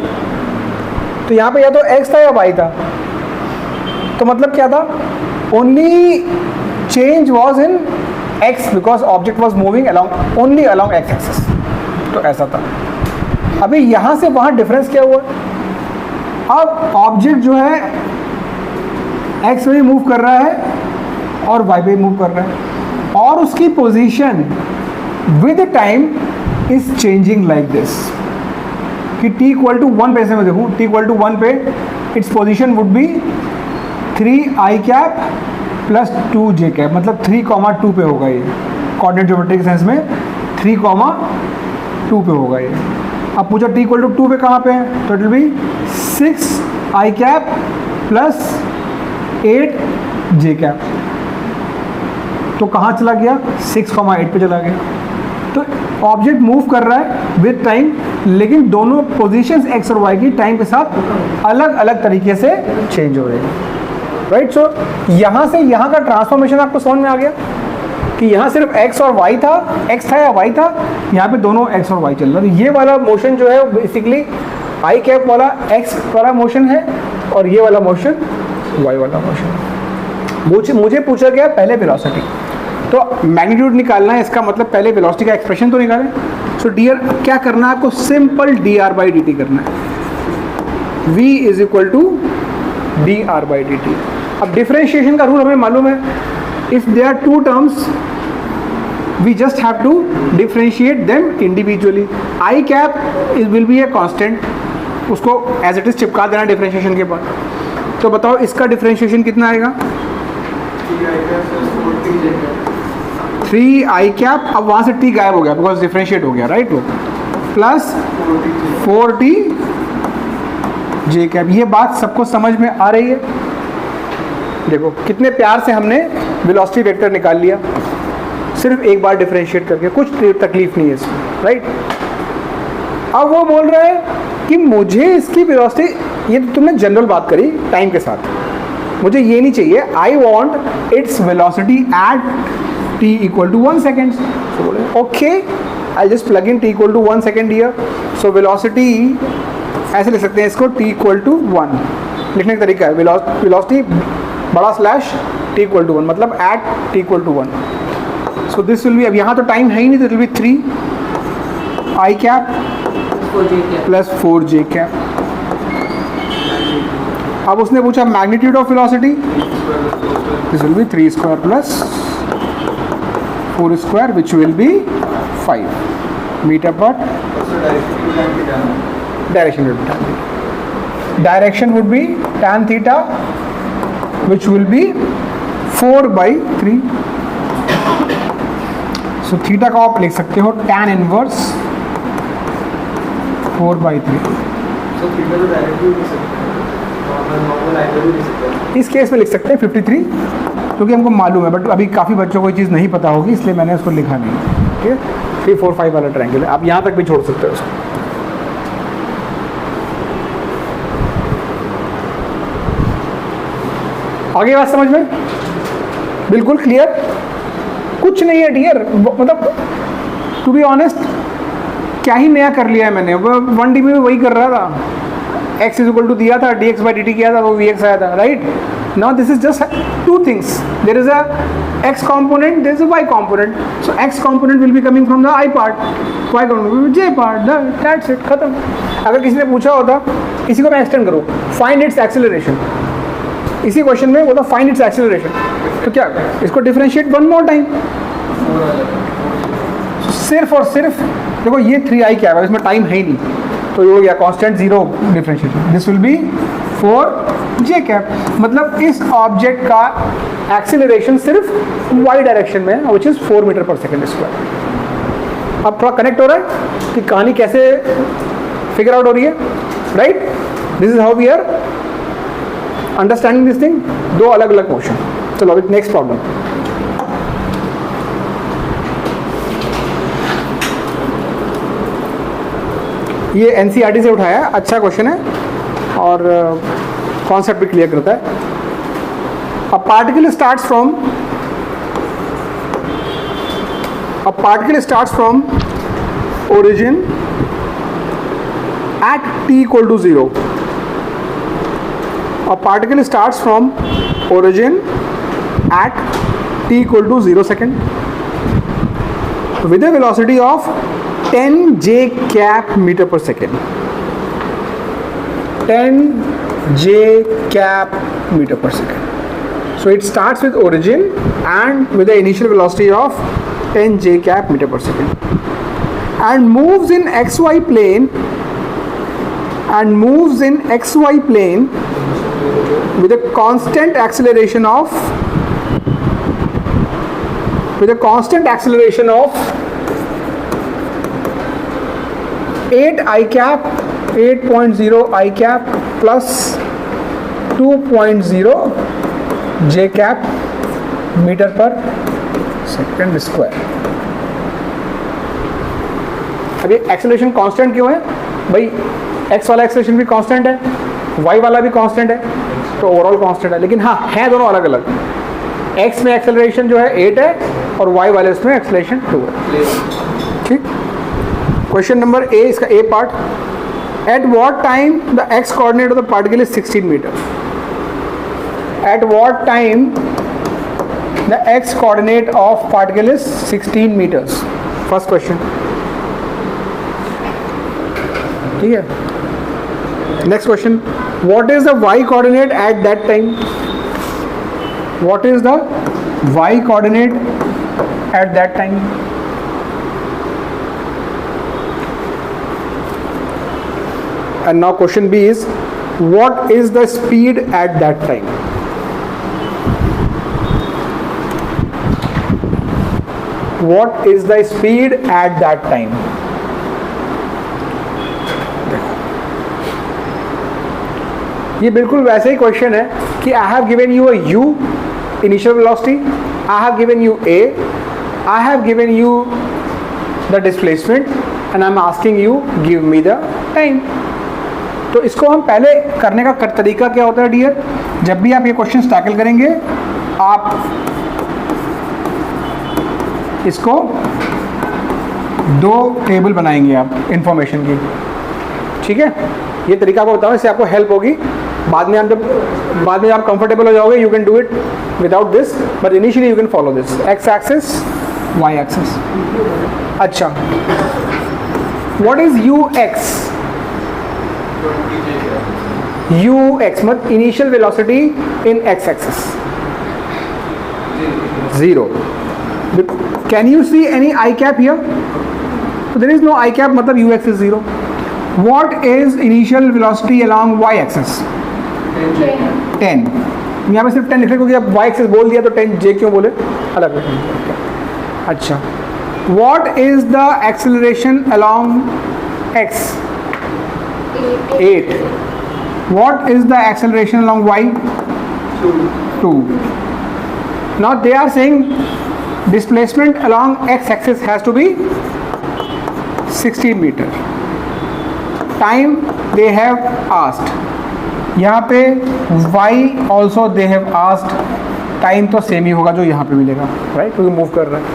तो यहाँ पे या तो x था या y था, तो मतलब क्या था, only change was in x because object was moving along only along x axis, तो ऐसा था। अभी यहाँ से वहाँ डिफरेंस क्या हुआ, अब ऑब्जेक्ट जो है x पे मूव कर रहा है और y पे मूव कर रहा है, और उसकी position with time is changing like this कि t इक्वल टू 1 पे से मैं देखूँ, t इक्वल टू 1 पे its position would be 3i cap plus 2j cap, मतलब 3,2 पे होगा ये, कोऑर्डिनेट ज्योमेट्री के सेंस में 3,2 पे होगा ये। अब पूछा t इक्वल टू 2 पे कहाँ पे है, तो it will B 6i cap plus 8j cap, तो कहाँ चला गया, 6,8 पे चला गया। तो ऑब्जेक्ट मूव कर रहा है विद टाइम, लेकिन दोनों पोजीशंस x और y की टाइम के साथ अलग अलग तरीके से चेंज हो रही है, राइट? सो यहाँ से यहाँ का ट्रांसफॉर्मेशन आपको समझ में आ गया कि यहाँ सिर्फ x और y था, x था या y था, यहाँ पे दोनों x और y चल रहा है। ये वाला मोशन जो है बेसिकली i कैप वाला x वाला मोशन है, और ये वाला मोशन y वाला मोशन। मुझे पूछा गया पहले वेलोसिटी, तो मैग्नीट्यूड निकालना है, इसका मतलब पहले वेलोसिटी का एक्सप्रेशन तो निकालें। सो डियर क्या करना है आपको, सिंपल dr/dt करना है, v is equal to dr/dt। अब डिफरेंशिएशन का रूल हमें मालूम है, if they are two terms we just have to differentiate them individually. I cap is will be a constant, उसको एज इट इज चिपका देना डिफरेंशिएशन के बाद। तो बताओ इसका डिफरेंशिएशन कितना आएगा, 3i कैप, अब वहाँ से t गायब हो गया बिकॉज डिफरेंशिएट हो गया, राइट? वो प्लस 4t j कैप। ये बात सबको समझ में आ रही है? देखो कितने प्यार से हमने वेलोसिटी वेक्टर निकाल लिया सिर्फ एक बार डिफरेंशिएट करके, कुछ तकलीफ नहीं है इसमें, राइट? अब वो बोल रहा है कि मुझे इसकी वेलोसिटी, ये तो तुमने जनरल बात करी टाइम के साथ, मुझे ये नहीं चाहिए, I want its velocity at t equal to 1 second. सो बोले okay, I just plug in t equal to 1 second here. सो वेलोसिटी ऐसे लिख सकते हैं इसको, t इक्वल टू 1 लिखने का तरीका है, वेलोसिटी बड़ा स्लैश t इक्वल टू 1, मतलब at t equal to 1। So this will be, अब यहाँ तो टाइम है ही नहीं, तो it will be 3i cap plus 4j cap. अब उसने पूछा magnitude of velocity, this will be 3 square plus 4 square which will be 5 metre पर direction will be tan theta. Direction would be tan theta, which will be 4/3. So theta का आप लिख सकते हो tan inverse 4/3. So theta तो directly लिख सकते हैं, नॉर्मल एंगल भी लिख सकते हैं। इस केस में लिख सकते हैं 53, क्योंकि हमको मालूम है, बट अभी काफ़ी बच्चों को ये चीज़ नहीं पता होगी, इसलिए मैंने उसको लिखा नहीं। ठीक है, 3, 4, 5 वाला ट्रायंगल है, आप यहाँ तक भी छोड़ सकते हो उसको। आगे बात समझ में बिल्कुल क्लियर? कुछ नहीं है डियर, मतलब टू बी ऑनेस्ट क्या ही नया कर लिया है मैंने, वो 1D में भी वही कर रहा था, x इज इक्वल टू दिया था, dx बाई dt किया था, वो vx आया था, right. Now this is just two things, there is a x component, there is a y component, so x component will be coming from the I part, y component will be j part, that's it, खत्म. अगर किसी ने पूछा होता, इसी को मैं extend करूँ, फाइंड इट्स एक्सेलरेशन, इसी क्वेश्चन में बोला फाइंड इट्स एक्सेलरेशन, तो क्या इसको डिफरेंशिएट वन मोर टाइम, सिर्फ और सिर्फ देखो ये 3i क्या है, इसमें टाइम है ही नहीं, तो ये हो गया constant zero differentiation, this will B 4j cap. मतलब इस ऑब्जेक्ट का एक्सीलरेशन सिर्फ y डायरेक्शन में है, विच इज 4 मीटर पर सेकेंड स्क्वायर. अब थोड़ा कनेक्ट हो रहा है कि कहानी कैसे फिगर आउट हो रही है, right. This is how we are understanding this thing. दो अलग अलग मोशन. चलो अभी नेक्स्ट प्रॉब्लम. ये एनसीईआरटी से उठाया है, अच्छा क्वेश्चन है और कॉन्सेप्ट भी क्लियर करता है. A particle starts from origin at t equal to 0. A particle starts from origin at t equal to 0 second with a velocity of 10j cap meter per second. 10j cap meter per second. So it starts with origin and with the initial velocity of 10j cap meter per second and moves in xy plane with a constant acceleration of 8.0 I cap plus 2.0 j cap metre पर second square. अब ये acceleration constant क्यों है भाई? x वाला acceleration भी constant है, y वाला भी कांस्टेंट है, तो ओवरऑल कांस्टेंट है. लेकिन हाँ है दोनों अलग अलग. x में एक्सेलरेशन जो है 8 है और y वाले उसमें एक्सेलरेशन 2 है. ठीक. क्वेश्चन नंबर ए, इसका a part. At what time the x coordinate of the particle is 16 meter. At what time the x coordinate of particle is 16 meters? First question. ठीक है. Next question. What is the y coordinate at that time? What is the y coordinate at that time? And now question B is, what is the speed at that time? What is the speed at that time? ये बिल्कुल वैसे ही question है कि I have given you a u initial velocity, I have given you a, I have given you the displacement and I'm asking you give me the time. तो इसको हम पहले करने का तरीका क्या होता है डियर? जब भी आप ये क्वेश्चन टैकल करेंगे आप इसको दो टेबल बनाएंगे आप इंफॉर्मेशन की. ठीक है. ये तरीका आपको बताऊँ, इससे आपको हेल्प होगी. बाद में आप कंफर्टेबल हो जाओगे, you can do it without this, but initially you can follow this. X axis, y axis. अच्छा, what is u x? U x मतलब initial velocity in x axis 0. Can you see any I cap here? So there is no I cap, मतलब ux is 0. What is initial velocity along y axis? 10. यहाँ पे सिर्फ 10 लिख रहे क्योंकि अब y axis बोल दिया तो 10j क्यों बोले? अलग है. अच्छा. What is the acceleration along x? 8. What is the acceleration along y? 2. Now they are saying displacement along x-axis has to be 16 meter. Time they have asked. यहाँ पे y also they have asked. Time तो same ही होगा जो यहाँ पे मिलेगा, right? क्योंकि move कर रहा है.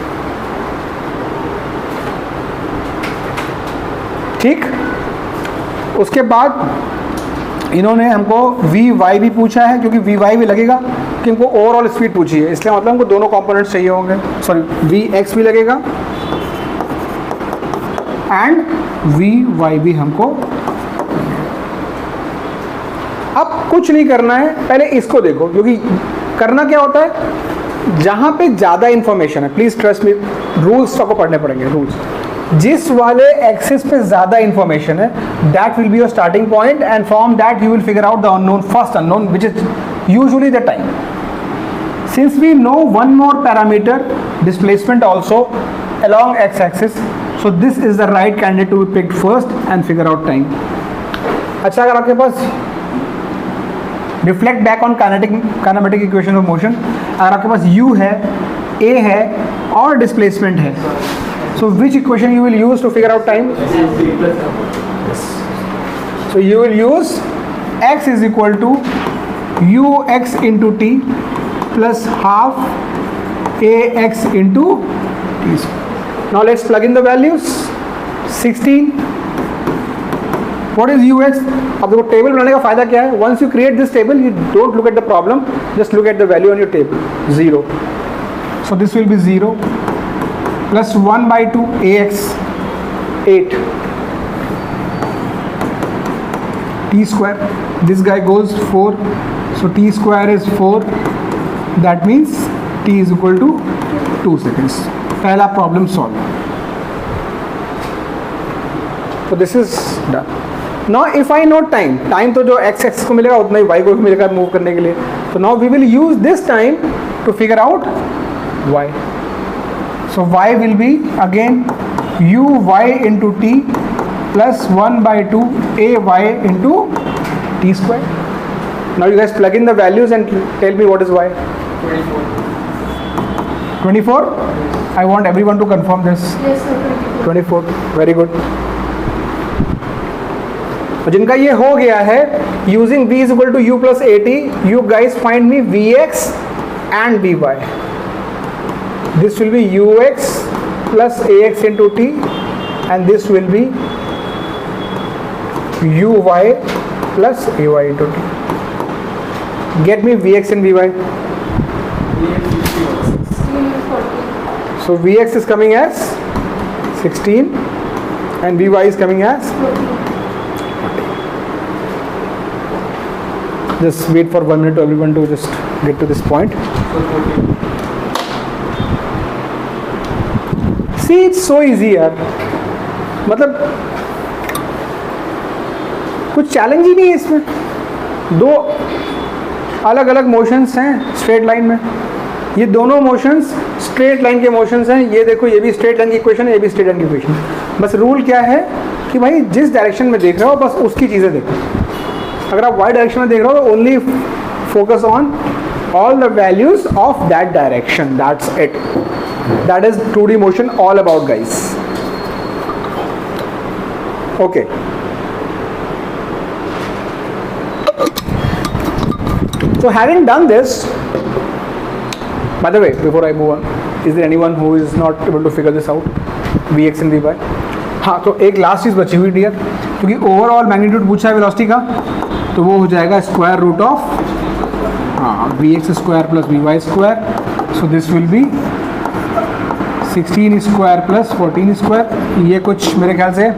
ठीक, उसके बाद इन्होंने हमको वी वाई भी पूछा है, क्योंकि वी वाई भी लगेगा कि हमको ओवरऑल स्पीड पूछी है, इसलिए मतलब हमको दोनों कंपोनेंट्स चाहिए होंगे, सॉरी वी एक्स भी लगेगा एंड वी वाई भी हमको। अब कुछ नहीं करना है, पहले इसको देखो, क्योंकि करना क्या होता है, जहां पे ज़्यादा इंफॉर्मेशन है, प्लीज़ ट्रस्ट मी, रूल्स आपको पढ़ने पड़ेंगे, रूल्स। जिस वाले एक्सिस पे ज़्यादा इंफॉर्मेशन है, that will be your starting point and from that you will figure out the unknown, first unknown which is usually the time. Since we know one more parameter, displacement also along x-axis, so this is the right candidate to be picked first and figure out time. अच्छा, अगर आपके पास reflect back on kinematic equation of motion, अगर आपके पास u है, a है और displacement है, so which equation you will use to figure out time? So you will use x is equal to ux into t plus half ax into t square. Now let's plug in the values. 16. What is ux? अब देखो table बनाने का फायदा क्या है? Once you create this table, you don't look at the problem, just look at the value on your table. 0. So this will be 0 plus 1 by 2 ax 8 t square. This guy goes 4, so t square is 4. That means t is equal to 2 seconds. पहला problem solve. So this is done. Now if I know time तो जो x axis को मिलेगा उतना ही y को भी मिलेगा move करने के लिए. So now we will use this time to figure out y. So y will be again uy into t plus 1 by 2 ay into t square. Now you guys plug in the values and tell me what is y. 24? I want everyone to confirm this. Yes, sir. 24. Very good. तो जिनका ये हो गया है, using v is equal to u plus at, you guys find me vx and vy. This will be ux plus ax into t and this will be uy plus ay into t. Get me vx and vy. 16 is 40. So vx is coming as 16 and vy is coming as, 40. just wait for 1 minute to everyone to just get to this point. See, it's so easy यार, मतलब कुछ challenge ही नहीं है इसमें. दो अलग अलग motions हैं स्ट्रेट लाइन में, ये दोनों मोशंस स्ट्रेट लाइन के मोशंस हैं. ये देखो, ये भी स्ट्रेट लाइन की इक्वेशन है, ये भी स्ट्रेट लाइन की इक्वेशन है. बस रूल क्या है कि भाई जिस डायरेक्शन में देख रहे हो बस उसकी चीज़ें देखो. अगर आप वाई डायरेक्शन में देख रहे हो तो only focus on all the values of that direction. That's it. That is 2D motion all about, guys. Okay. So having done this, by the way, before I move on, is there anyone who is not able to figure this out? Vx and Vy. हाँ, तो एक last चीज़ बची हुई dear, क्योंकि overall magnitude पूछा है velocity का, तो वो हो जाएगा square root of vx square plus vy square. So this will be 16 square plus 14 square. ये कुछ मेरे ख्याल से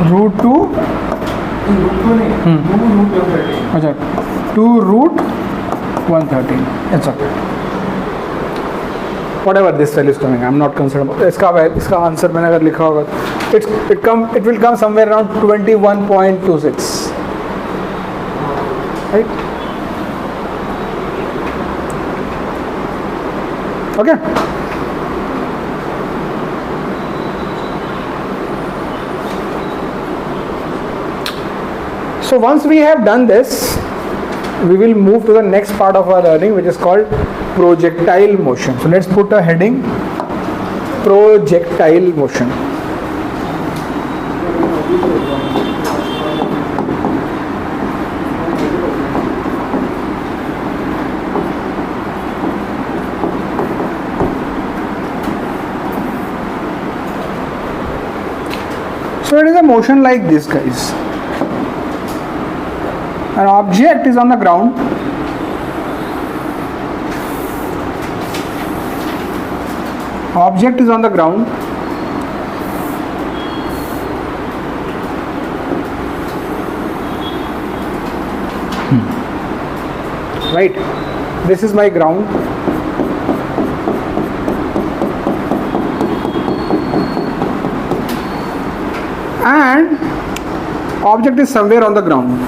रूट टू अच्छा 2 रूट 113. अच्छा, whatever this value is coming, I'm not concerned about. इसका आंसर मैंने अगर लिखा होगा, it will come somewhere around 21.26, right? Okay. So once we have done this, we will move to the next part of our learning, which is called projectile motion. So let's put a heading, projectile motion. So it is a motion like this, guys. An object is on the ground. Object is on the ground. Right? This is my ground. And object is somewhere on the ground.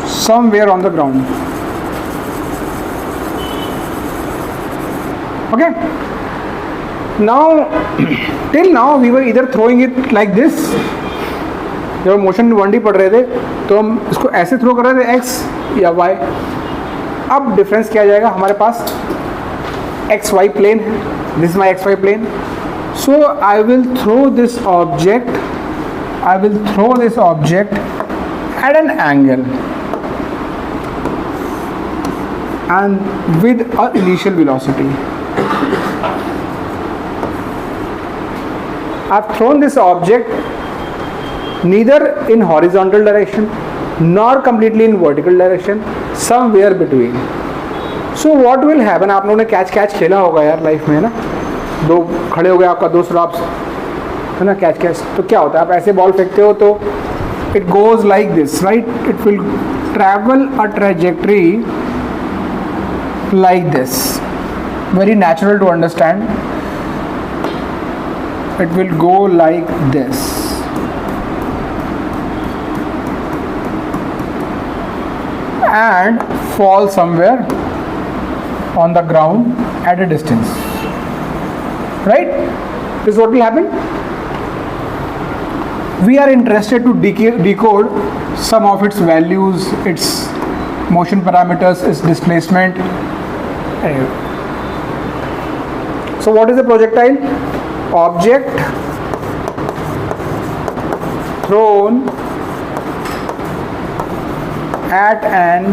Somewhere on the ground. Okay? Now, till now we were either throwing it like this. जब motion 1D पढ़ रहे थे तो हम इसको ऐसे throw कर रहे थे x या y. अब डिफरेंस क्या आ जाएगा, हमारे पास एक्स वाई प्लेन है. This is my x y plane. So I will throw this object at an angle and with an initial velocity. I've thrown this object neither in horizontal direction nor completely in vertical direction, somewhere between. So what will happen? आप लोगों ने catch खेला होगा यार life में, ना, दो खड़े हो गए, आपका दोस्त आप है ना, कैच तो क्या होता है, आप ऐसे बॉल फेंकते हो तो it goes like this, right? It will travel a trajectory like this. Very natural to understand. It will go like this. And fall somewhere on the ground at a distance. Right? This is what will happen. We are interested to decode some of its values, its motion parameters, its displacement. So what is a projectile? Object thrown at an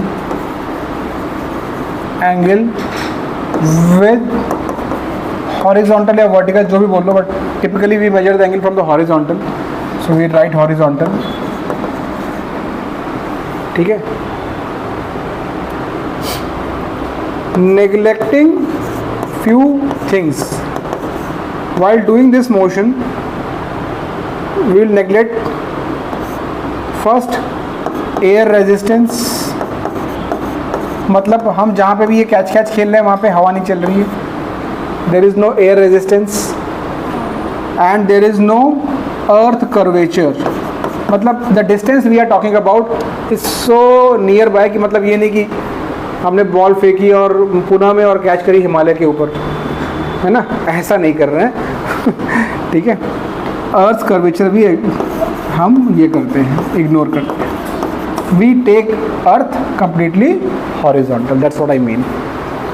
angle with horizontal या vertical, जो भी बोल लो, but typically we measure the angle from the horizontal, so we write horizontal. ठीक है. Neglecting few things while doing this motion, we will neglect first air resistance. मतलब हम जहाँ पे भी ये कैच खेल रहे हैं वहाँ पे हवा नहीं चल रही है. There is no air resistance and there is no earth curvature. मतलब the distance we are talking about is so nearby कि मतलब ये नहीं कि हमने बॉल फेंकी और पुणे में और कैच करी हिमालय के ऊपर, है ना, ऐसा नहीं कर रहे हैं. ठीक है. अर्थ कर्वेचर भी हम ये करते हैं, इग्नोर करते हैं. We take earth completely horizontal. That's what I mean,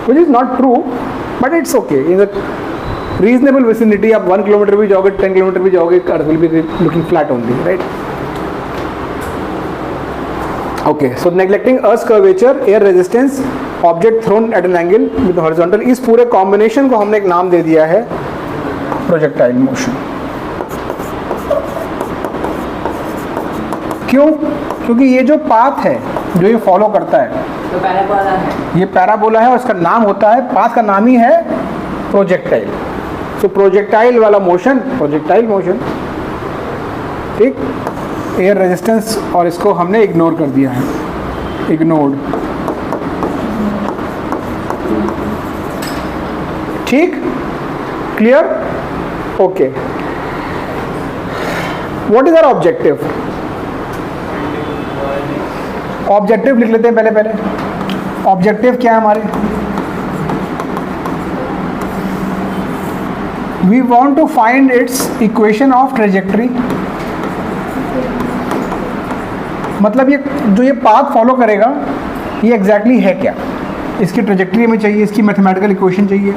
which is not true but it's okay. In reasonable vicinity आप 1 किलोमीटर भी जाओगे, 10 किलोमीटर भी जाओगे, earth will be looking flat only, right. Okay, so neglecting Earth's curvature, air resistance, object thrown at an angle with the horizontal, इस पूरे combination को हमने एक नाम दे दिया है प्रोजेक्टाइल मोशन. क्यों? क्योंकि ये जो पाथ है जो ये फॉलो करता है, तो पैराबोला है, ये पैराबोला है और इसका नाम होता है, पाथ का नाम ही है प्रोजेक्टाइल. सो प्रोजेक्टाइल वाला मोशन प्रोजेक्टाइल मोशन. ठीक. एयर रेजिस्टेंस और इसको हमने इग्नोर कर दिया है, इग्नोर्ड. ठीक. Clear? Okay. What is our objective? Objective लिख लेते हैं पहले. ऑब्जेक्टिव क्या है हमारे? We want to find its equation of trajectory. मतलब ये जो ये पाथ फॉलो करेगा ये एग्जैक्टली है क्या, इसकी ट्रेजेक्टरी हमें चाहिए, इसकी मैथमेटिकल इक्वेशन चाहिए,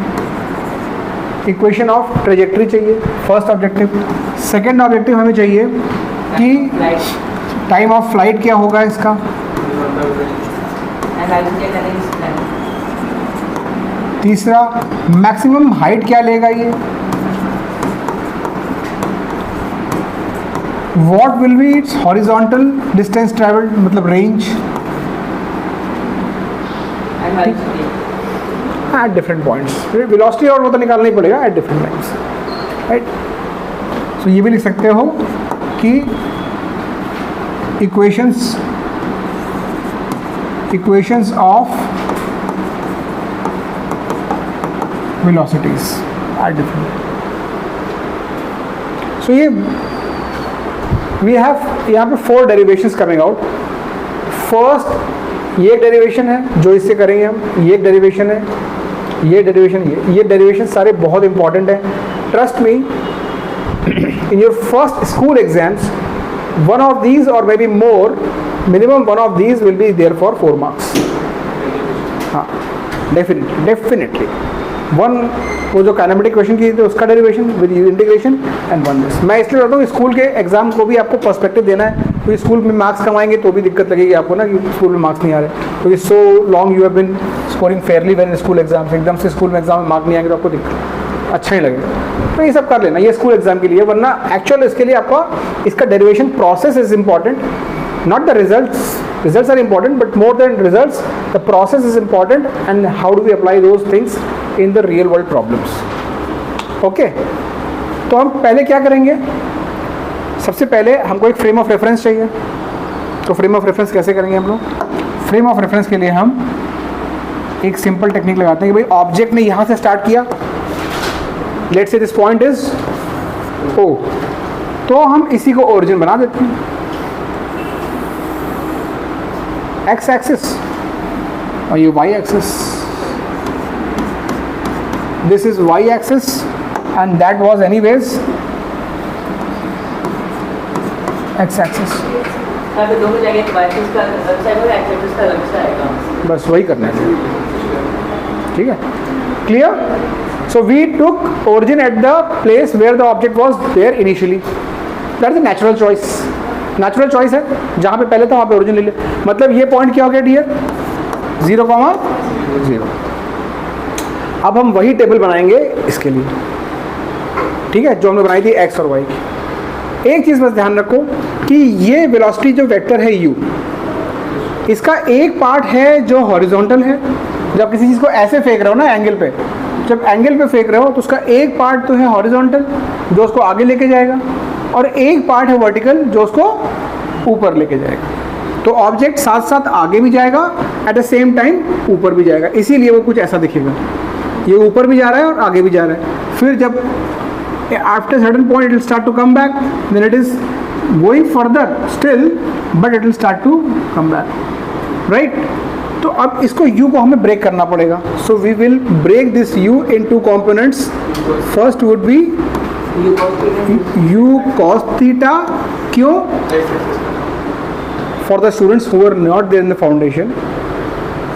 इक्वेशन ऑफ ट्रेजेक्टरी चाहिए. First objective. सेकंड ऑब्जेक्टिव हमें चाहिए कि टाइम ऑफ फ्लाइट क्या होगा इसका. तीसरा, मैक्सिमम हाइट क्या लेगा ये. what will be its horizontal distance traveled, मतलब range And velocity. at different points. velocity और वो तो निकालना ही पड़ेगा at different times, right? so ये भी लिख सकते हो कि equations of velocities are different. so ये we have यहाँ पे 4 derivations coming out. first ये एक derivation है जो इससे करेंगे हम, ये एक derivation है, ये derivation, ये derivation सारे बहुत important हैं. trust me, in your first school exams one of these or maybe more, minimum one of these will be there for 4 marks. हाँ, definitely वन वो जो काइनेमेटिक क्वेश्चन की थी उसका derivation with integration and one this. मैं इसलिए कहता हूँ स्कूल के एग्जाम को भी आपको पर्सपेक्टिव देना है, तो स्कूल में मार्क्स कमाएंगे तो भी दिक्कत लगेगी आपको ना कि स्कूल में मार्क्स नहीं आ रहे, तो so long you have been scoring fairly well in school exams, एकदम से स्कूल में एग्जाम में मार्क नहीं आएंगे तो आपको दिक्कत अच्छा नहीं लगेगा. तो ये सब कर लेना, ये स्कूल एग्जाम के लिए, वरना एक्चुअल इसके लिए आपका इसका derivation process is important, not the results. Results are important, but more than results, the process is important, and how do we apply those things in the real world problems. Okay? तो हम पहले क्या करेंगे, सबसे पहले हमको एक frame of reference चाहिए. तो फ्रेम ऑफ रेफरेंस कैसे करेंगे हम लोग? फ्रेम ऑफ रेफरेंस के लिए हम एक सिंपल टेक्निक लगाते हैं कि भाई ऑब्जेक्ट ने यहाँ से स्टार्ट किया, let's say this point is O, तो हम इसी को ओरिजिन बना देते हैं. x axis और ये y axis, this is y axis and that was anyways x axis. यहाँ पे दोनों जगह y axis का अलग साइड और x axis का अलग साइड आएगा. बस वही करना है, ठीक है, clear. so we took origin at the place where the object was there initially. that is a natural choice. Natural choice है, जहाँ पे पहले था वहाँ पे ओरिजिन ले ले. मतलब ये पॉइंट क्या हो गया डियर, 0,0. अब हम वही टेबल बनाएंगे इसके लिए, ठीक है, जो हमने बनाई थी एक्स और वाई की. एक चीज़ बस ध्यान रखो कि ये वेलोसिटी जो वेक्टर है u, इसका एक पार्ट है जो हॉरिजॉन्टल है. जब किसी चीज़ को ऐसे फेंक रहे हो ना एंगल पे, जब एंगल पे फेंक रहे हो तो उसका एक पार्ट तो है हॉरिजॉन्टल जो उसको आगे लेके जाएगा, और एक पार्ट है वर्टिकल जो उसको ऊपर लेके जाएगा. तो ऑब्जेक्ट साथ साथ आगे भी जाएगा, एट द सेम टाइम ऊपर भी जाएगा, इसीलिए वो कुछ ऐसा दिखेगा. ये ऊपर भी जा रहा है और आगे भी जा रहा है. फिर जब after certain point it will start to come back, then it is going further still, but it will start to come back, right. तो अब इसको u को हमें ब्रेक करना पड़ेगा. So we will break this u in 2 components. First would be u cos theta. क्यों? For the students who are not there in the foundation,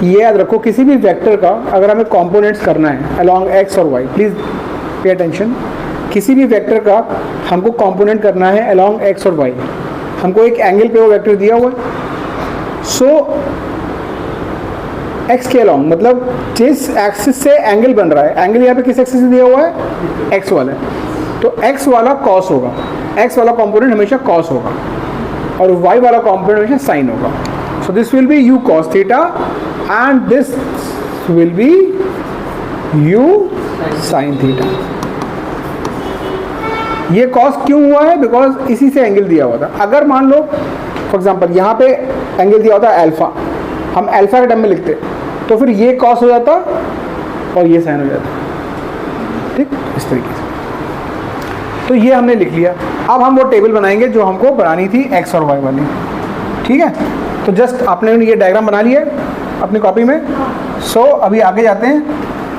ये याद रखो किसी भी वेक्टर का अगर हमें कंपोनेंट्स करना है अलॉन्ग x और y, प्लीज पे अटेंशन. किसी भी वेक्टर का हमको कंपोनेंट करना है अलॉन्ग x और y, हमको एक एंगल पे वो वेक्टर दिया हुआ है. सो x के अलॉन्ग, मतलब जिस एक्सिस से एंगल बन रहा है, एंगल यहाँ पे किस एक्सिस से दिया हुआ है, x वाला है, तो x वाला cos होगा, x वाला कंपोनेंट हमेशा cos होगा और y वाला कंपोनेंट हमेशा sin होगा. सो this will B u cos theta and this will B u sin theta. ये cos क्यों हुआ है? बिकॉज इसी से एंगल दिया हुआ था. अगर मान लो फॉर एग्जांपल यहाँ पे एंगल दिया होता है अल्फा, हम अल्फा के टर्म में लिखते तो फिर ये cos हो जाता और ये sin हो जाता, ठीक, इस तरीके से. तो ये हमने लिख लिया. अब हम वो टेबल बनाएंगे जो हमको बनानी थी x और y वाली, ठीक है. तो जस्ट आपने ये डायग्राम बना लिया अपनी कॉपी में. सो अभी आगे जाते हैं.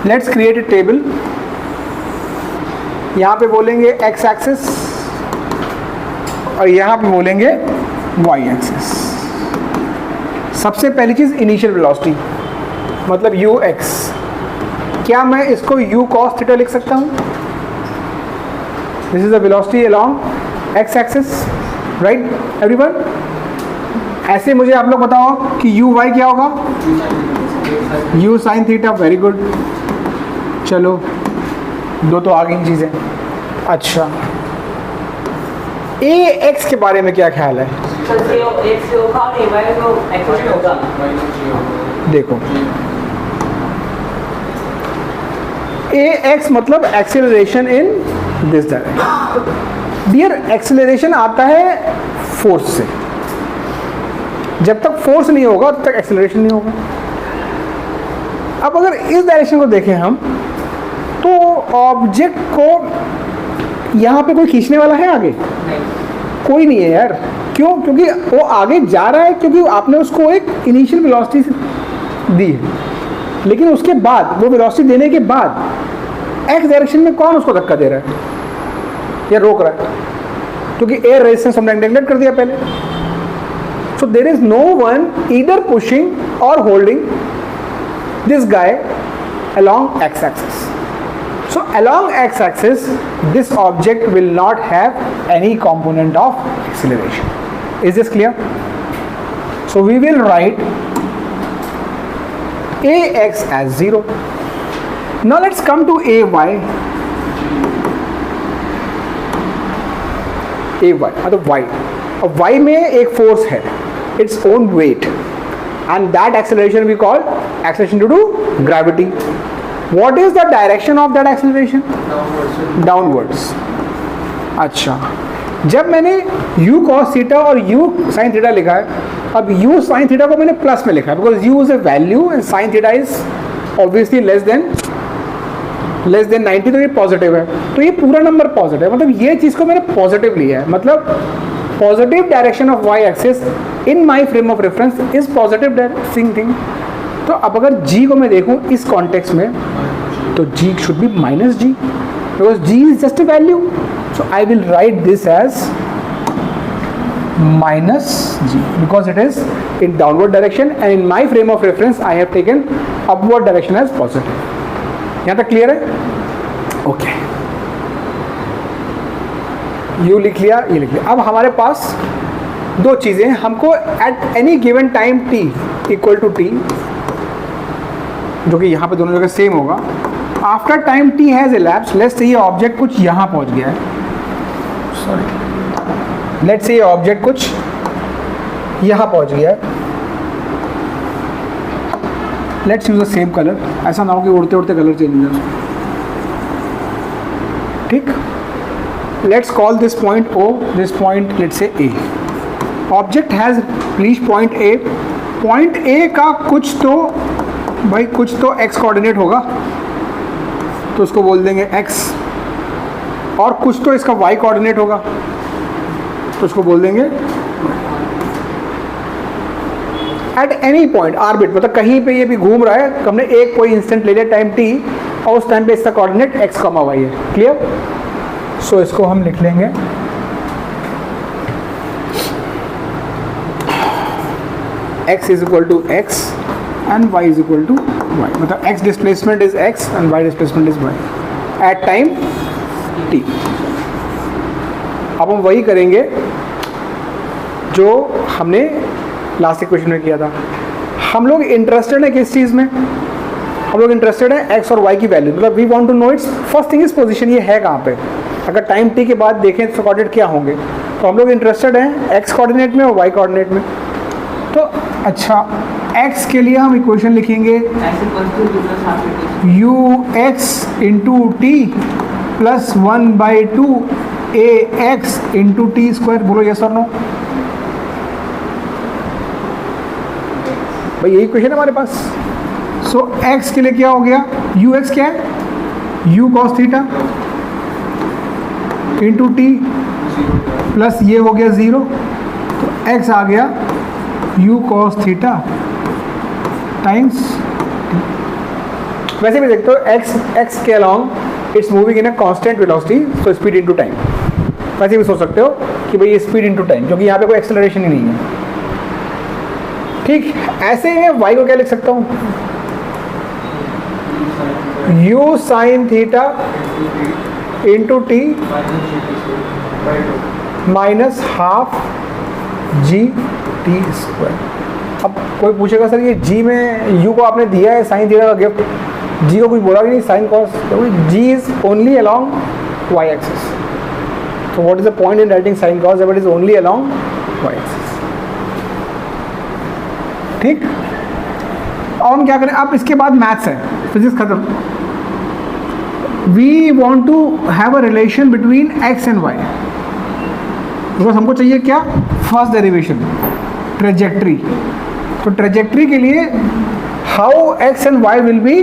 Let's create a table. यहाँ पे बोलेंगे x एक्सिस और यहाँ पे बोलेंगे y एक्सिस. सबसे पहली चीज़ इनिशियल वेलोसिटी, मतलब ux. क्या मैं इसको u cos थीटा लिख सकता हूँ? This is the velocity along x axis, right everyone. ऐसे मुझे आप लोग बताओ कि u y क्या होगा, u sin theta. Very good, चलो दो तो आ गई चीज़ें. अच्छा ए एक्स के बारे में क्या ख्याल है? सर से एक से होगा और ay को एक्सेस होगा। देखो ए एक्स मतलब acceleration in this direction. Dear, acceleration आता है फोर्स से, जब तक फोर्स नहीं होगा तब तक एक्सेलरेशन नहीं होगा। अब अगर इस डायरेक्शन को देखें हम, तो ऑब्जेक्ट को यहाँ पे कोई खींचने वाला है आगे? कोई नहीं है यार। क्यों? क्योंकि वो आगे जा रहा है, क्योंकि आपने उसको एक इनिशियल वेलोसिटी दी है, लेकिन उसके बाद वो वेलोसिटी देने के बाद एक्स डायरेक्शन में कौन उसको धक्का दे रहा है या रोक रहा है? क्योंकि एयर रेजिस्टेंस हमने नेगलेक्ट कर दिया पहले। So there is no one either pushing or holding this guy along x-axis. So along x-axis, this object will not have any component of acceleration. Is this clear? So we will write ax as 0. Now let's come to ay. मतलब y. अब y में एक force है, its own weight, and that acceleration we call acceleration due to gravity. What is the direction of that acceleration? Downwards. अच्छा, जब मैंने u cos theta और u sin theta लिखा है, अब u sin theta को मैंने प्लस में लिखा है because u is a value and sin theta is obviously less than 90, तो ये पॉजिटिव है, तो ये पूरा नंबर पॉजिटिव है। मतलब ये चीज़ को मैंने पॉजिटिव लिया है, मतलब positive direction of y axis in my frame of reference is positive direction thing. तो अब अगर g को मैं देखूं इस कॉन्टेक्स्ट में, तो g should be minus g, because g is just a value. So I will write this as minus g because it is in downward direction and in my frame of reference I have taken upward direction as positive. यहाँ तक clear है? Okay, you लिख लिया, ये लिख लिया। अब हमारे पास दो चीज़ें, हमको at any given time t equal to t, जो कि यहाँ पे दोनों जगह सेम होगा, after time t has elapsed, let's say ये ऑब्जेक्ट कुछ यहाँ पहुँच गया है, सॉरी, लेट्स से ये ऑब्जेक्ट कुछ यहाँ पहुँच गया है, let's use the same colour, ऐसा ना हो कि उड़ते उड़ते कलर चेंज हो जाए, ठीक। Let's call this point O, this point let's say A. Object has reached point A. Point A का कुछ तो भाई कुछ तो x कोऑर्डिनेट होगा, तो उसको बोल देंगे x, और कुछ तो इसका y कोऑर्डिनेट होगा, तो उसको बोल देंगे एट एनी पॉइंट आर्बिट, मतलब कहीं पे ये भी घूम रहा है, हमने एक कोई इंस्टेंट ले लिया टाइम t और उस टाइम पे इसका कोऑर्डिनेट x, y है। क्लियर? सो इसको हम लिख लेंगे x is equal to x and y is equal to y, मतलब x displacement is x and y displacement is y at time t। अब हम वही करेंगे जो हमने लास्ट इक्वेशन में किया था। हम लोग इंटरेस्टेड है किस चीज़ में? हम लोग इंटरेस्टेड है x और y की वैल्यू, मतलब we want to know it's first thing is position, ये है कहाँ पे। अगर टाइम t के बाद देखें तो कोऑर्डिनेट क्या होंगे, तो हम लोग इंटरेस्टेड हैं x कोऑर्डिनेट में और y कोऑर्डिनेट में। तो अच्छा, x के लिए हम इक्वेशन लिखेंगे u x into t plus 1/2 a x into t square. बोलो यस और नो। भाई यही इक्वेशन है हमारे पास। सो x के लिए क्या हो गया, u x क्या है, u cos theta into t plus ये हो गया 0, तो x आ गया u cos थीटा टाइम्स। वैसे भी देखते हो x के along its moving in a constant velocity, so speed into time. वैसे भी सोच सकते हो कि भाई ये स्पीड इनटू टाइम, क्योंकि यहाँ पे कोई एक्सेलरेशन ही नहीं है, ठीक। ऐसे ही मैं y को क्या लिख सकता हूँ, u sin theta into T minus half G T square. अब कोई पूछेगा सर ये g में u को आपने दिया है साइन थीटा का गिफ्ट, g को कुछ बोला कि नहीं, sine cos, g is only along y axis. So what is the point in writing sin cos जब it is only along y axis? ठीक. अब हम क्या करें? अब इसके बाद मैथ्स है, फिजिक्स खत्म. We want to have a relation between x and y. Because हमको चाहिए क्या? First derivation, trajectory. तो ट्रेजेक्ट्री के लिए how x and y will be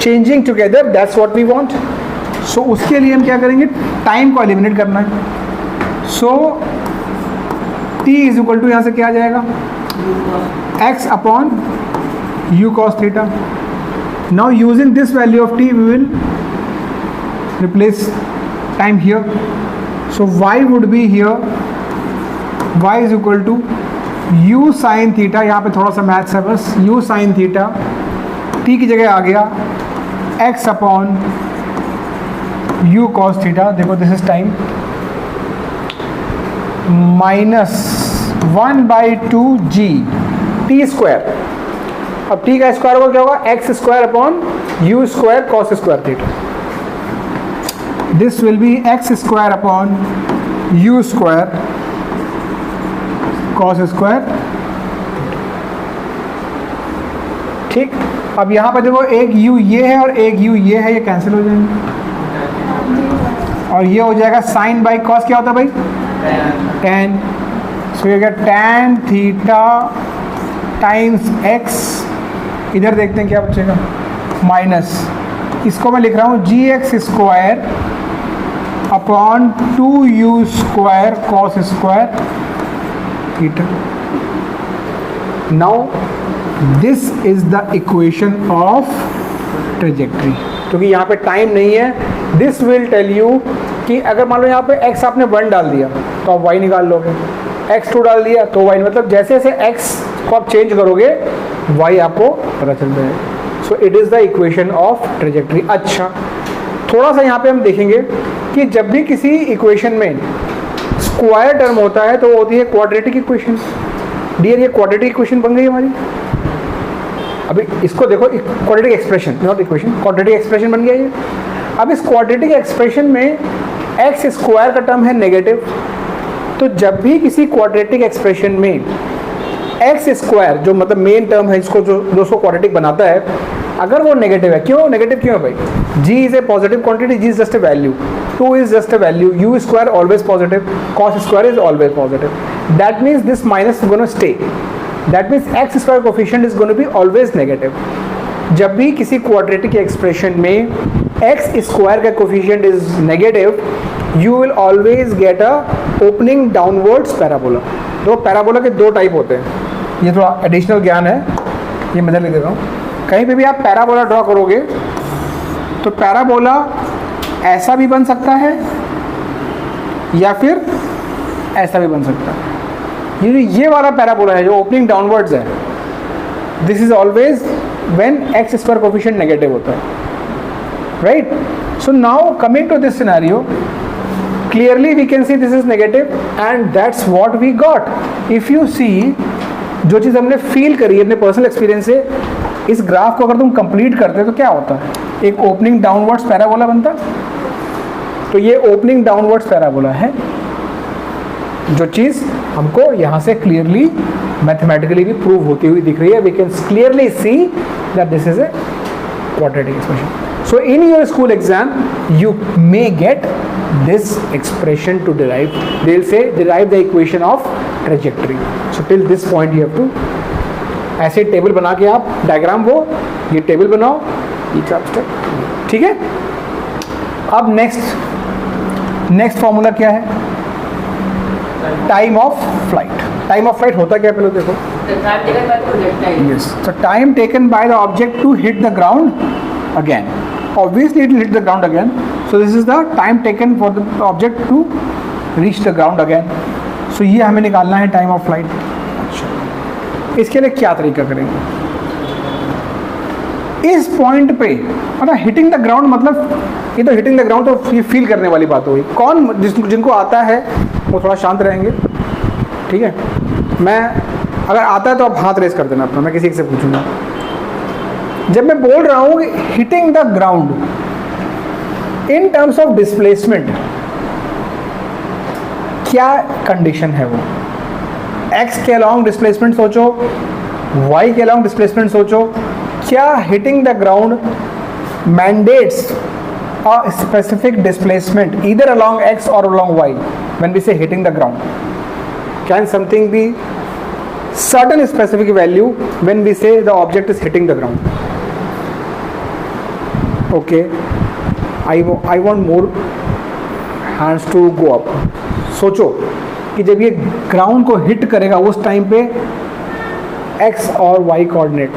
changing together, that's what we want. So उसके लिए हम क्या करेंगे? टाइम को एलिमिनेट करना है. So t is equal to, यहाँ से क्या आ जाएगा? x upon u cos theta. Now using this value of t we will replace time here. So y would be here, y is equal to u sine theta. यहाँ पे थोड़ा सा maths है बस. u साइन थीटा t की जगह आ गया x upon u cos theta. देखो this is time, minus 1/2 g t square. अब t का स्क्वायर होगा, क्या होगा? x square upon u square cos square theta. This will be x square upon u square cos square. ठीक. अब यहाँ पे देखो एक u ये है और एक u ये है, ये कैंसिल हो जाएंगे और ये हो जाएगा साइन बाई कॉस. क्या होता है भाई? tan. सो ये क्या? tan theta times x. इधर देखते हैं क्या बचेगा? माइनस, इसको मैं लिख रहा हूँ g x square upon 2u square cos square theta. Now this is the equation of trajectory. क्योंकि यहाँ पे टाइम नहीं है, दिस विल टेल यू कि अगर मान लो यहाँ पे x आपने 1 डाल दिया तो आप y निकाल लोगे, x 2 डाल दिया तो y, मतलब जैसे जैसे x को आप चेंज करोगे y आपको पता चल जाएगा. So it is the equation of trajectory. अच्छा, थोड़ा सा यहाँ पे हम देखेंगे कि जब भी किसी इक्वेशन में स्क्वायर टर्म होता है तो वो होती है क्वाड्रेटिक इक्वेशन. डियर, ये क्वाड्रेटिक इक्वेशन बन गई हमारी. अभी इसको देखो, quadratic expression, not equation, quadratic expression बन गया ये. अब इस क्वाड्रेटिक एक्सप्रेशन में एक्स स्क्वायर का टर्म है नेगेटिव. तो जब भी किसी क्वाड्रेटिक एक्सप्रेशन में एक्स स्क्वायर, जो मतलब मेन टर्म है, इसको जो उसको क्वाड्रेटिक बनाता है, अगर वो नेगेटिव है, क्यों नेगेटिव क्यों है भाई? g is a positive quantity, g is just a value, 2 is just a value, u square always positive, cos square is always positive. That means this minus is gonna stay. That means x square coefficient is gonna be always negative. जब भी किसी quadratic expression में x square का coefficient is negative, you will always get a opening downwards parabola. तो parabola के दो type होते हैं, ये थोड़ा एडिशनल ज्ञान है, ये मैं लिख देता हूँ. कहीं पे भी आप पैराबोला ड्रॉ करोगे तो पैराबोला ऐसा भी बन सकता है या फिर ऐसा भी बन सकता है. ये वाला पैराबोला है जो ओपनिंग डाउनवर्ड्स है, this is always when x square coefficient negative होता है, right. So now coming to this scenario, clearly we can see this is negative and that's what we got. If you see, जो चीज़ हमने feel करी अपने personal experience से, इस graph को अगर तुम कंप्लीट करते तो क्या होता है? एक ओपनिंग डाउनवर्ड्स पैराबोला बनता. तो ये ओपनिंग डाउनवर्ड्स पैराबोला है, जो चीज़ हमको यहाँ से क्लियरली मैथमेटिकली भी प्रूव होती हुई दिख रही है. We can clearly see that this is a quadratic expression. So in your school exam, you may get this expression to derive. They'll say derive the equation of trajectory. So till this point you have to ऐसे table बना के आप diagram, वो ये table बनाओ, ये चार step, ठीक है. अब नेक्स्ट फॉर्मूला क्या है? Time of flight. Time of flight होता क्या, पहले देखो. Yes, so time taken by the object to hit the ground again. Obviously it will hit the ground again, so this is the time taken for the object to reach the ground again. So ये हमें निकालना है time of flight. अच्छा, इसके लिए क्या तरीका करेंगे? इस पॉइंट पे मतलब हिटिंग द ग्राउंड, मतलब ये तो हिटिंग द ग्राउंड तो ये फील करने वाली बात हुई. कौन जिनको आता है वो थोड़ा शांत रहेंगे, ठीक है. मैं अगर आता है तो आप हाथ रेस कर देना अपना, मैं किसी से पूछूंगा. जब मैं बोल रहा हूँ hitting the ground in terms of displacement, क्या कंडीशन है वो? x के अलॉन्ग डिस्प्लेसमेंट सोचो, y के अलॉन्ग डिस्प्लेसमेंट सोचो, क्या hitting the ground mandates a specific displacement either along x और along y when we say hitting the ground? Can something be certain specific value when we say the object is hitting the ground? Okay, I want more hands to go up. सोचो कि जब ये ground को hit करेगा उस time पे x और y coordinate,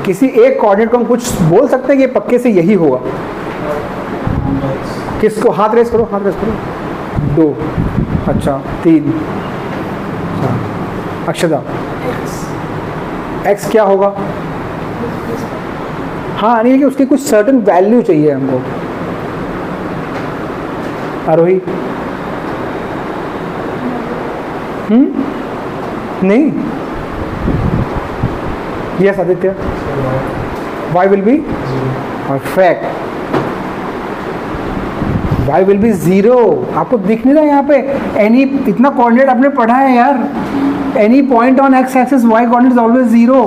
किसी एक कोऑर्डिनेट को हम कुछ बोल सकते हैं कि पक्के से यही होगा? किसको? हाथ रेस करो, हाथ रेस करो। 2, अच्छा 3, अक्षता x क्या होगा? हाँ, नहीं कि उसकी कुछ सर्टेन वैल्यू चाहिए हमको। आरोही? नहीं? Yes Aditya? y will be perfect. y will be 0. आपको दिख नहीं रहा यहाँ पे? एनी, इतना कोऑर्डिनेट आपने पढ़ा है यार। Any point on x axis y coordinate is always 0।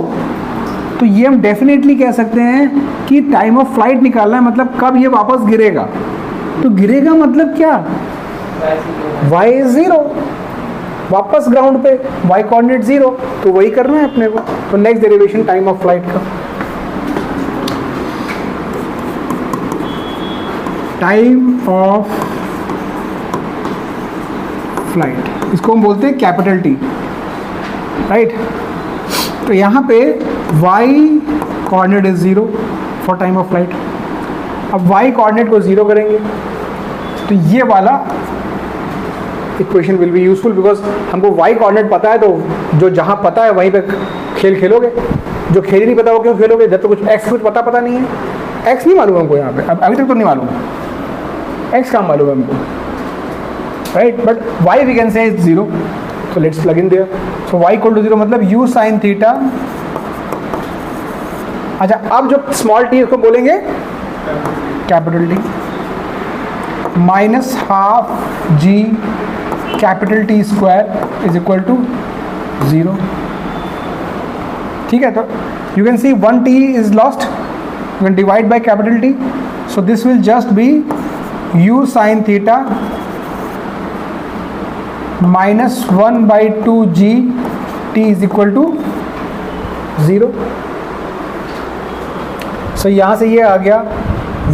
तो ये हम डेफिनेटली कह सकते हैं कि टाइम ऑफ फ्लाइट निकालना है, मतलब कब ये वापस गिरेगा। तो गिरेगा मतलब क्या? y is 0, वापस ग्राउंड पे y कोऑर्डिनेट 0, तो वही करना है अपने को। तो next derivation time of flight का, टाइम ऑफ फ्लाइट, इसको हम बोलते हैं कैपिटल T, राइट। तो यहाँ पे y coordinate is 0 for time of flight. अब y कोऑर्डिनेट को 0 करेंगे तो ये वाला equation will be useful, because हमको y कोऑर्डिनेट पता है, तो जो जहाँ पता है वहीं पे खेल खेलोगे। जो खेल ही नहीं पता वो क्यों खेलोगे? जब तो कुछ x कुछ पता नहीं है। x नहीं मालूम हमको यहाँ पे, अभी तक तो नहीं मालूम। x का मालूम है हमको, right, but y we can say is 0, so let's plug in there. So y equal to 0 मतलब u sin थीटा। अच्छा, अब जो स्मॉल t इसको बोलेंगे capital T, minus half g capital T square is equal to 0। ठीक है, तो you can see 1 t is lost, you can divide by capital T, so this will just be u sin theta minus 1/2 g t is equal to 0। So यहाँ से ये आ गया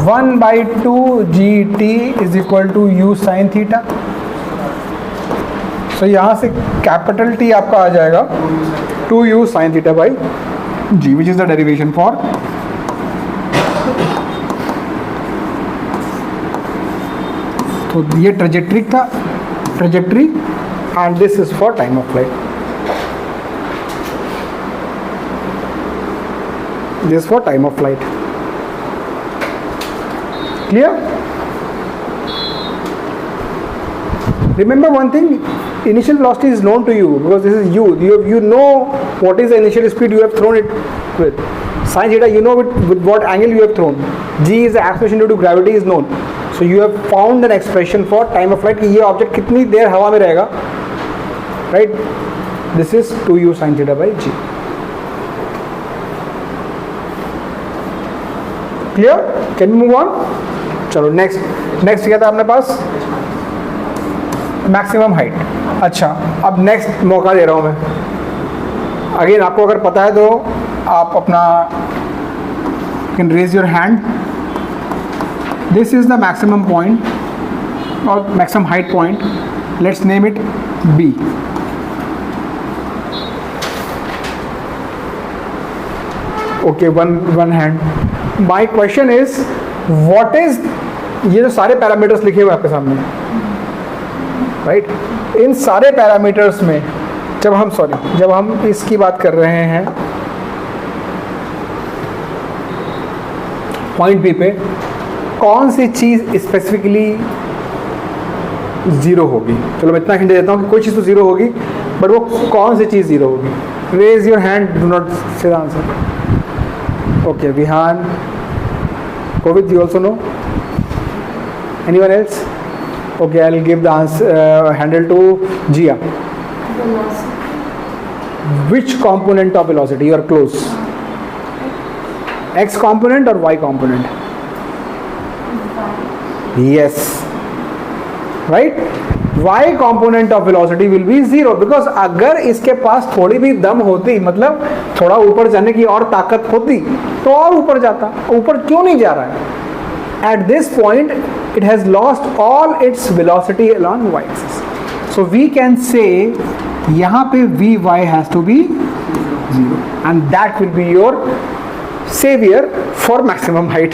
1/2 g t is equal to u sin theta. So यहाँ से capital T आपका आ जाएगा 2u sin theta by g, which is the derivation for तो ये ट्रेजेक्ट्री था, trajectory, and this is for time of flight, this for time of flight. Clear? Remember one thing, initial velocity is known to you because this is u. You know what is the initial speed you have thrown it with. Sin theta, you know with what angle you have thrown. G is the acceleration due to gravity is known. So you have found an expression for time of flight कि ये object कितनी देर हवा में रहेगा, right? This is 2u sin theta by g. Clear? Can we move on? चलो next क्या था अपने पास? Maximum height. अच्छा, अब नेक्स्ट मौका दे रहा हूँ मैं। अगेन आपको अगर पता है तो आप अपना can raise your hand. This is the maximum point और maximum height point, let's name it B। Okay, one hand. My question is what is, ये जो सारे पैरामीटर्स लिखे हुए आपके सामने, राइट, इन सारे पैरामीटर्स में जब हम इसकी बात कर रहे हैं पॉइंट बी पे, कौन सी चीज़ स्पेसिफिकली ज़ीरो होगी? चलो मैं इतना हिंट देता हूँ कि कोई चीज़ तो ज़ीरो होगी, बट वो कौन सी चीज़ ज़ीरो होगी? Raise your hand, do not say answer. Okay, Vihan, Rohit, you also know? Anyone else? Okay, I'll give the answer, handle to Jia. Which component of velocity? You are close. X component or Y component? Yes. Right? Y component of velocity will be 0 because अगर इसके पास थोड़ी भी दम होती, मतलब थोड़ा ऊपर जाने की और ताकत होती तो और ऊपर जाता. ऊपर क्यों नहीं जा रहा है? At this point it has lost all its velocity along y axis. So we can say यहाँ पे Vy has to be 0 and that will be your savior for maximum height.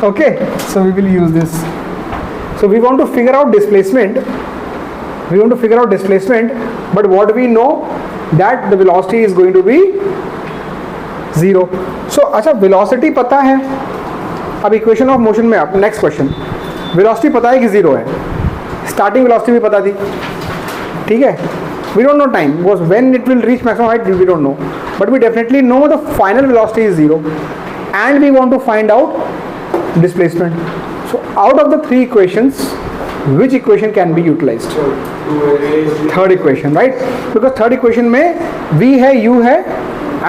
Okay, so we will use this. So we want to figure out displacement. But what we know that the velocity is going to be 0. So अच्छा velocity पता है. अब equation of motion में आप next question, velocity पता है कि 0 है, स्टार्टिंग वेलोसिटी भी पता थी, ठीक है. We don't know time because when it will reach maximum height we don't know, but we definitely know the final velocity is 0 and we want to find out displacement. So out of the 3 equations which equation can be utilized? Third equation, right? Because third equation में v है, u है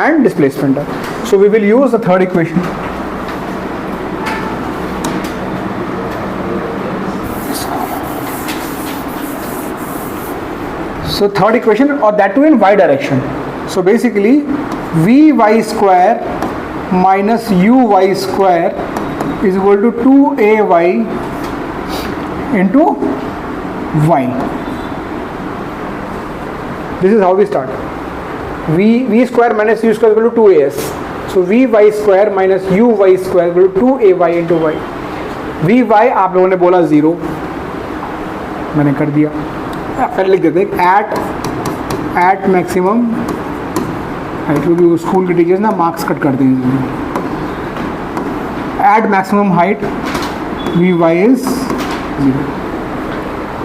and displacement है. So we will use the third equation. So third equation, or that too in y direction. So basically vy square minus uy square is equal to 2ay into y. This is how we start. V square minus u square equal to 2as. So vy square minus uy square equal to 2ay into y. vy आप लोगों ने बोला 0, मैंने कर दिया. पहले लिख देते हैं एट मैक्सिमम हाइट, क्योंकि स्कूल के टीचर्स ना मार्क्स कट करते हैं. At maximum height vy is 0,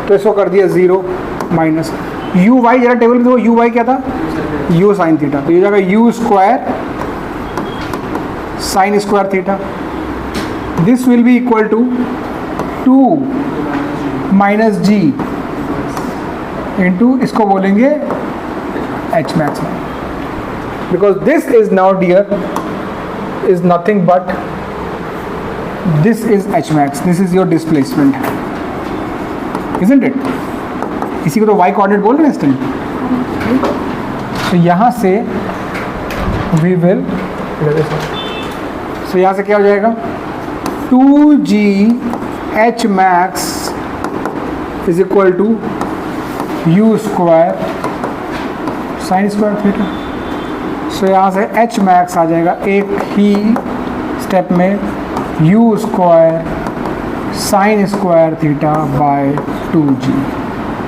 तो इसको कर दिया 0 माइनस uy. जरा टेबल में देखो uy क्या था, u साइन थीटा, तो ये जाएगा u square sine square theta. This will be equal to 2 minus g into इसको बोलेंगे h max, because this is now dear is nothing but this is h max. This is your displacement, isn't it? इसी को तो y coordinate बोल रहे हैं इस time. तो यहाँ से we will, so यहाँ से क्या हो जाएगा 2g h max is equal to u square sine square theta. So यहाँ से h max आ जाएगा एक ही स्टेप में u square sin square theta by 2g.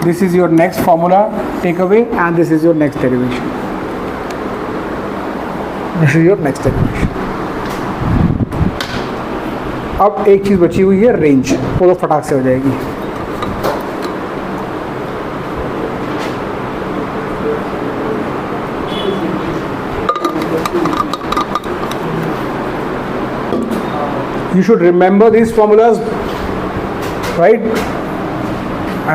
This is your next formula takeaway and this is your next derivation. अब एक चीज़ बची हुई है रेंज, वो तो फटाक से हो जाएगी. You should remember these formulas, right?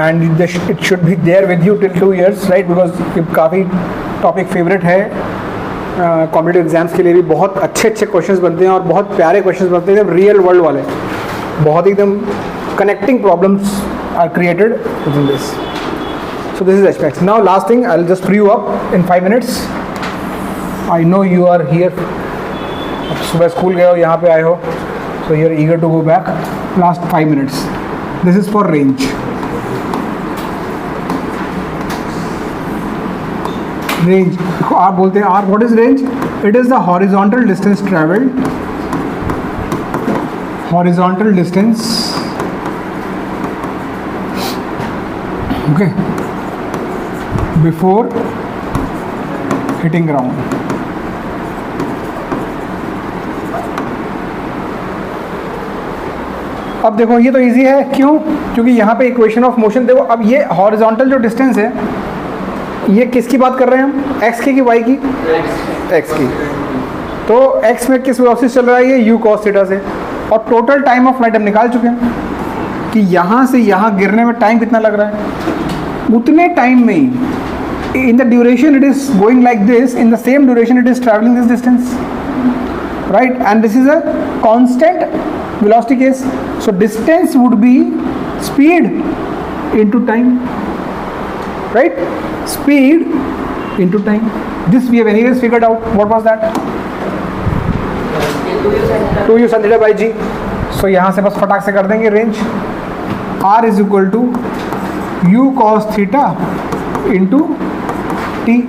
And it should be there with you till 2 years, right? Because ये काफ़ी टॉपिक फेवरेट है. कॉम्पिटिटिव एग्जाम्स के लिए भी बहुत अच्छे क्वेश्चंस बनते हैं और बहुत प्यारे क्वेश्चंस बनते हैं, एकदम रियल वर्ल्ड वाले, बहुत एकदम connecting problems are created with this. So this is h max. Now last thing, I will just free you up in 5 minutes. I know you are here, सुबह स्कूल गए हो, यहाँ पे आए हो, so you are eager to go back. Last 5 minutes. This is for range. Range, आप बोलते हैं R, what is range? It is the horizontal distance traveled, horizontal distance, okay, before hitting ground. अब देखो ये तो इजी है, क्यों? क्योंकि यहाँ पे इक्वेशन ऑफ मोशन देखो. अब ये हॉरिजॉन्टल जो डिस्टेंस है, ये किसकी बात कर रहे हैं हम, एक्स की वाई की? एक्स की. तो एक्स में किस वेलोसिटी चल रहा है, ये u cos थीटा से. और टोटल टाइम ऑफ फ्लाइट हम निकाल चुके हैं कि यहाँ से यहाँ गिरने में टाइम कितना लग रहा है। उतने टाइम में ही in the duration it is going like this, in the same duration it is travelling this distance, right? And this is a constant velocity case, so distance would be speed into time, right? Speed into time. This we have anyways figured out. What was that? 2u sin theta by g. So यहाँ से बस फटाक से कर देंगे range. R is equal to u cos theta into t,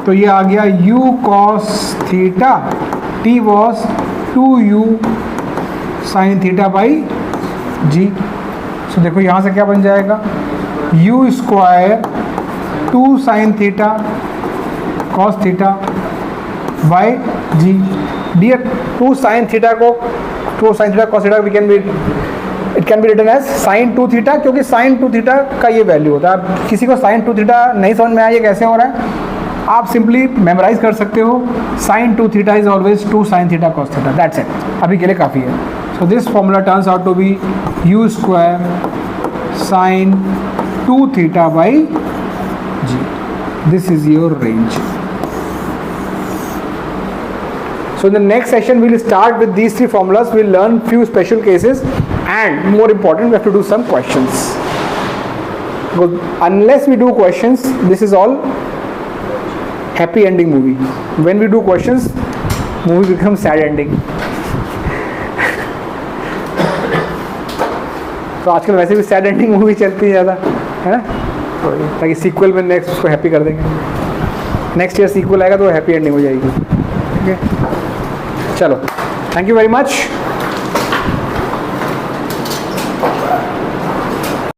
तो ये आ गया u cos theta, t was 2u sin theta by g। सो देखो यहाँ से क्या बन जाएगा, u square 2 sin theta cos theta by g। Dear 2 sin theta को 2 sin theta cos theta it can be written as sin 2 theta, क्योंकि sin 2 theta का ये वैल्यू होता है। अब किसी को sin 2 theta नहीं समझ में आया ये कैसे हो रहा है, आप सिंपली मेमोराइज कर सकते हो, sin 2 theta is always 2 sin theta cos theta, that's it, अभी के लिए काफ़ी है। So this formula turns out to be u square sin 2 theta by g। This is your range. So in the next session we'll start with these three formulas, we'll learn few special cases and more important we have to do some questions, because unless we do questions this is all happy ending movie. When we do questions movie becomes sad ending। तो आजकल वैसे भी sad ending movie चलती है ज़्यादा, है ना, ताकि सीक्वल में नेक्स्ट उसको हैप्पी कर देंगे। नेक्स्ट ईयर सीक्वल आएगा तो हैप्पी एंडिंग हो जाएगी। ठीक है, चलो, थैंक यू वेरी मच।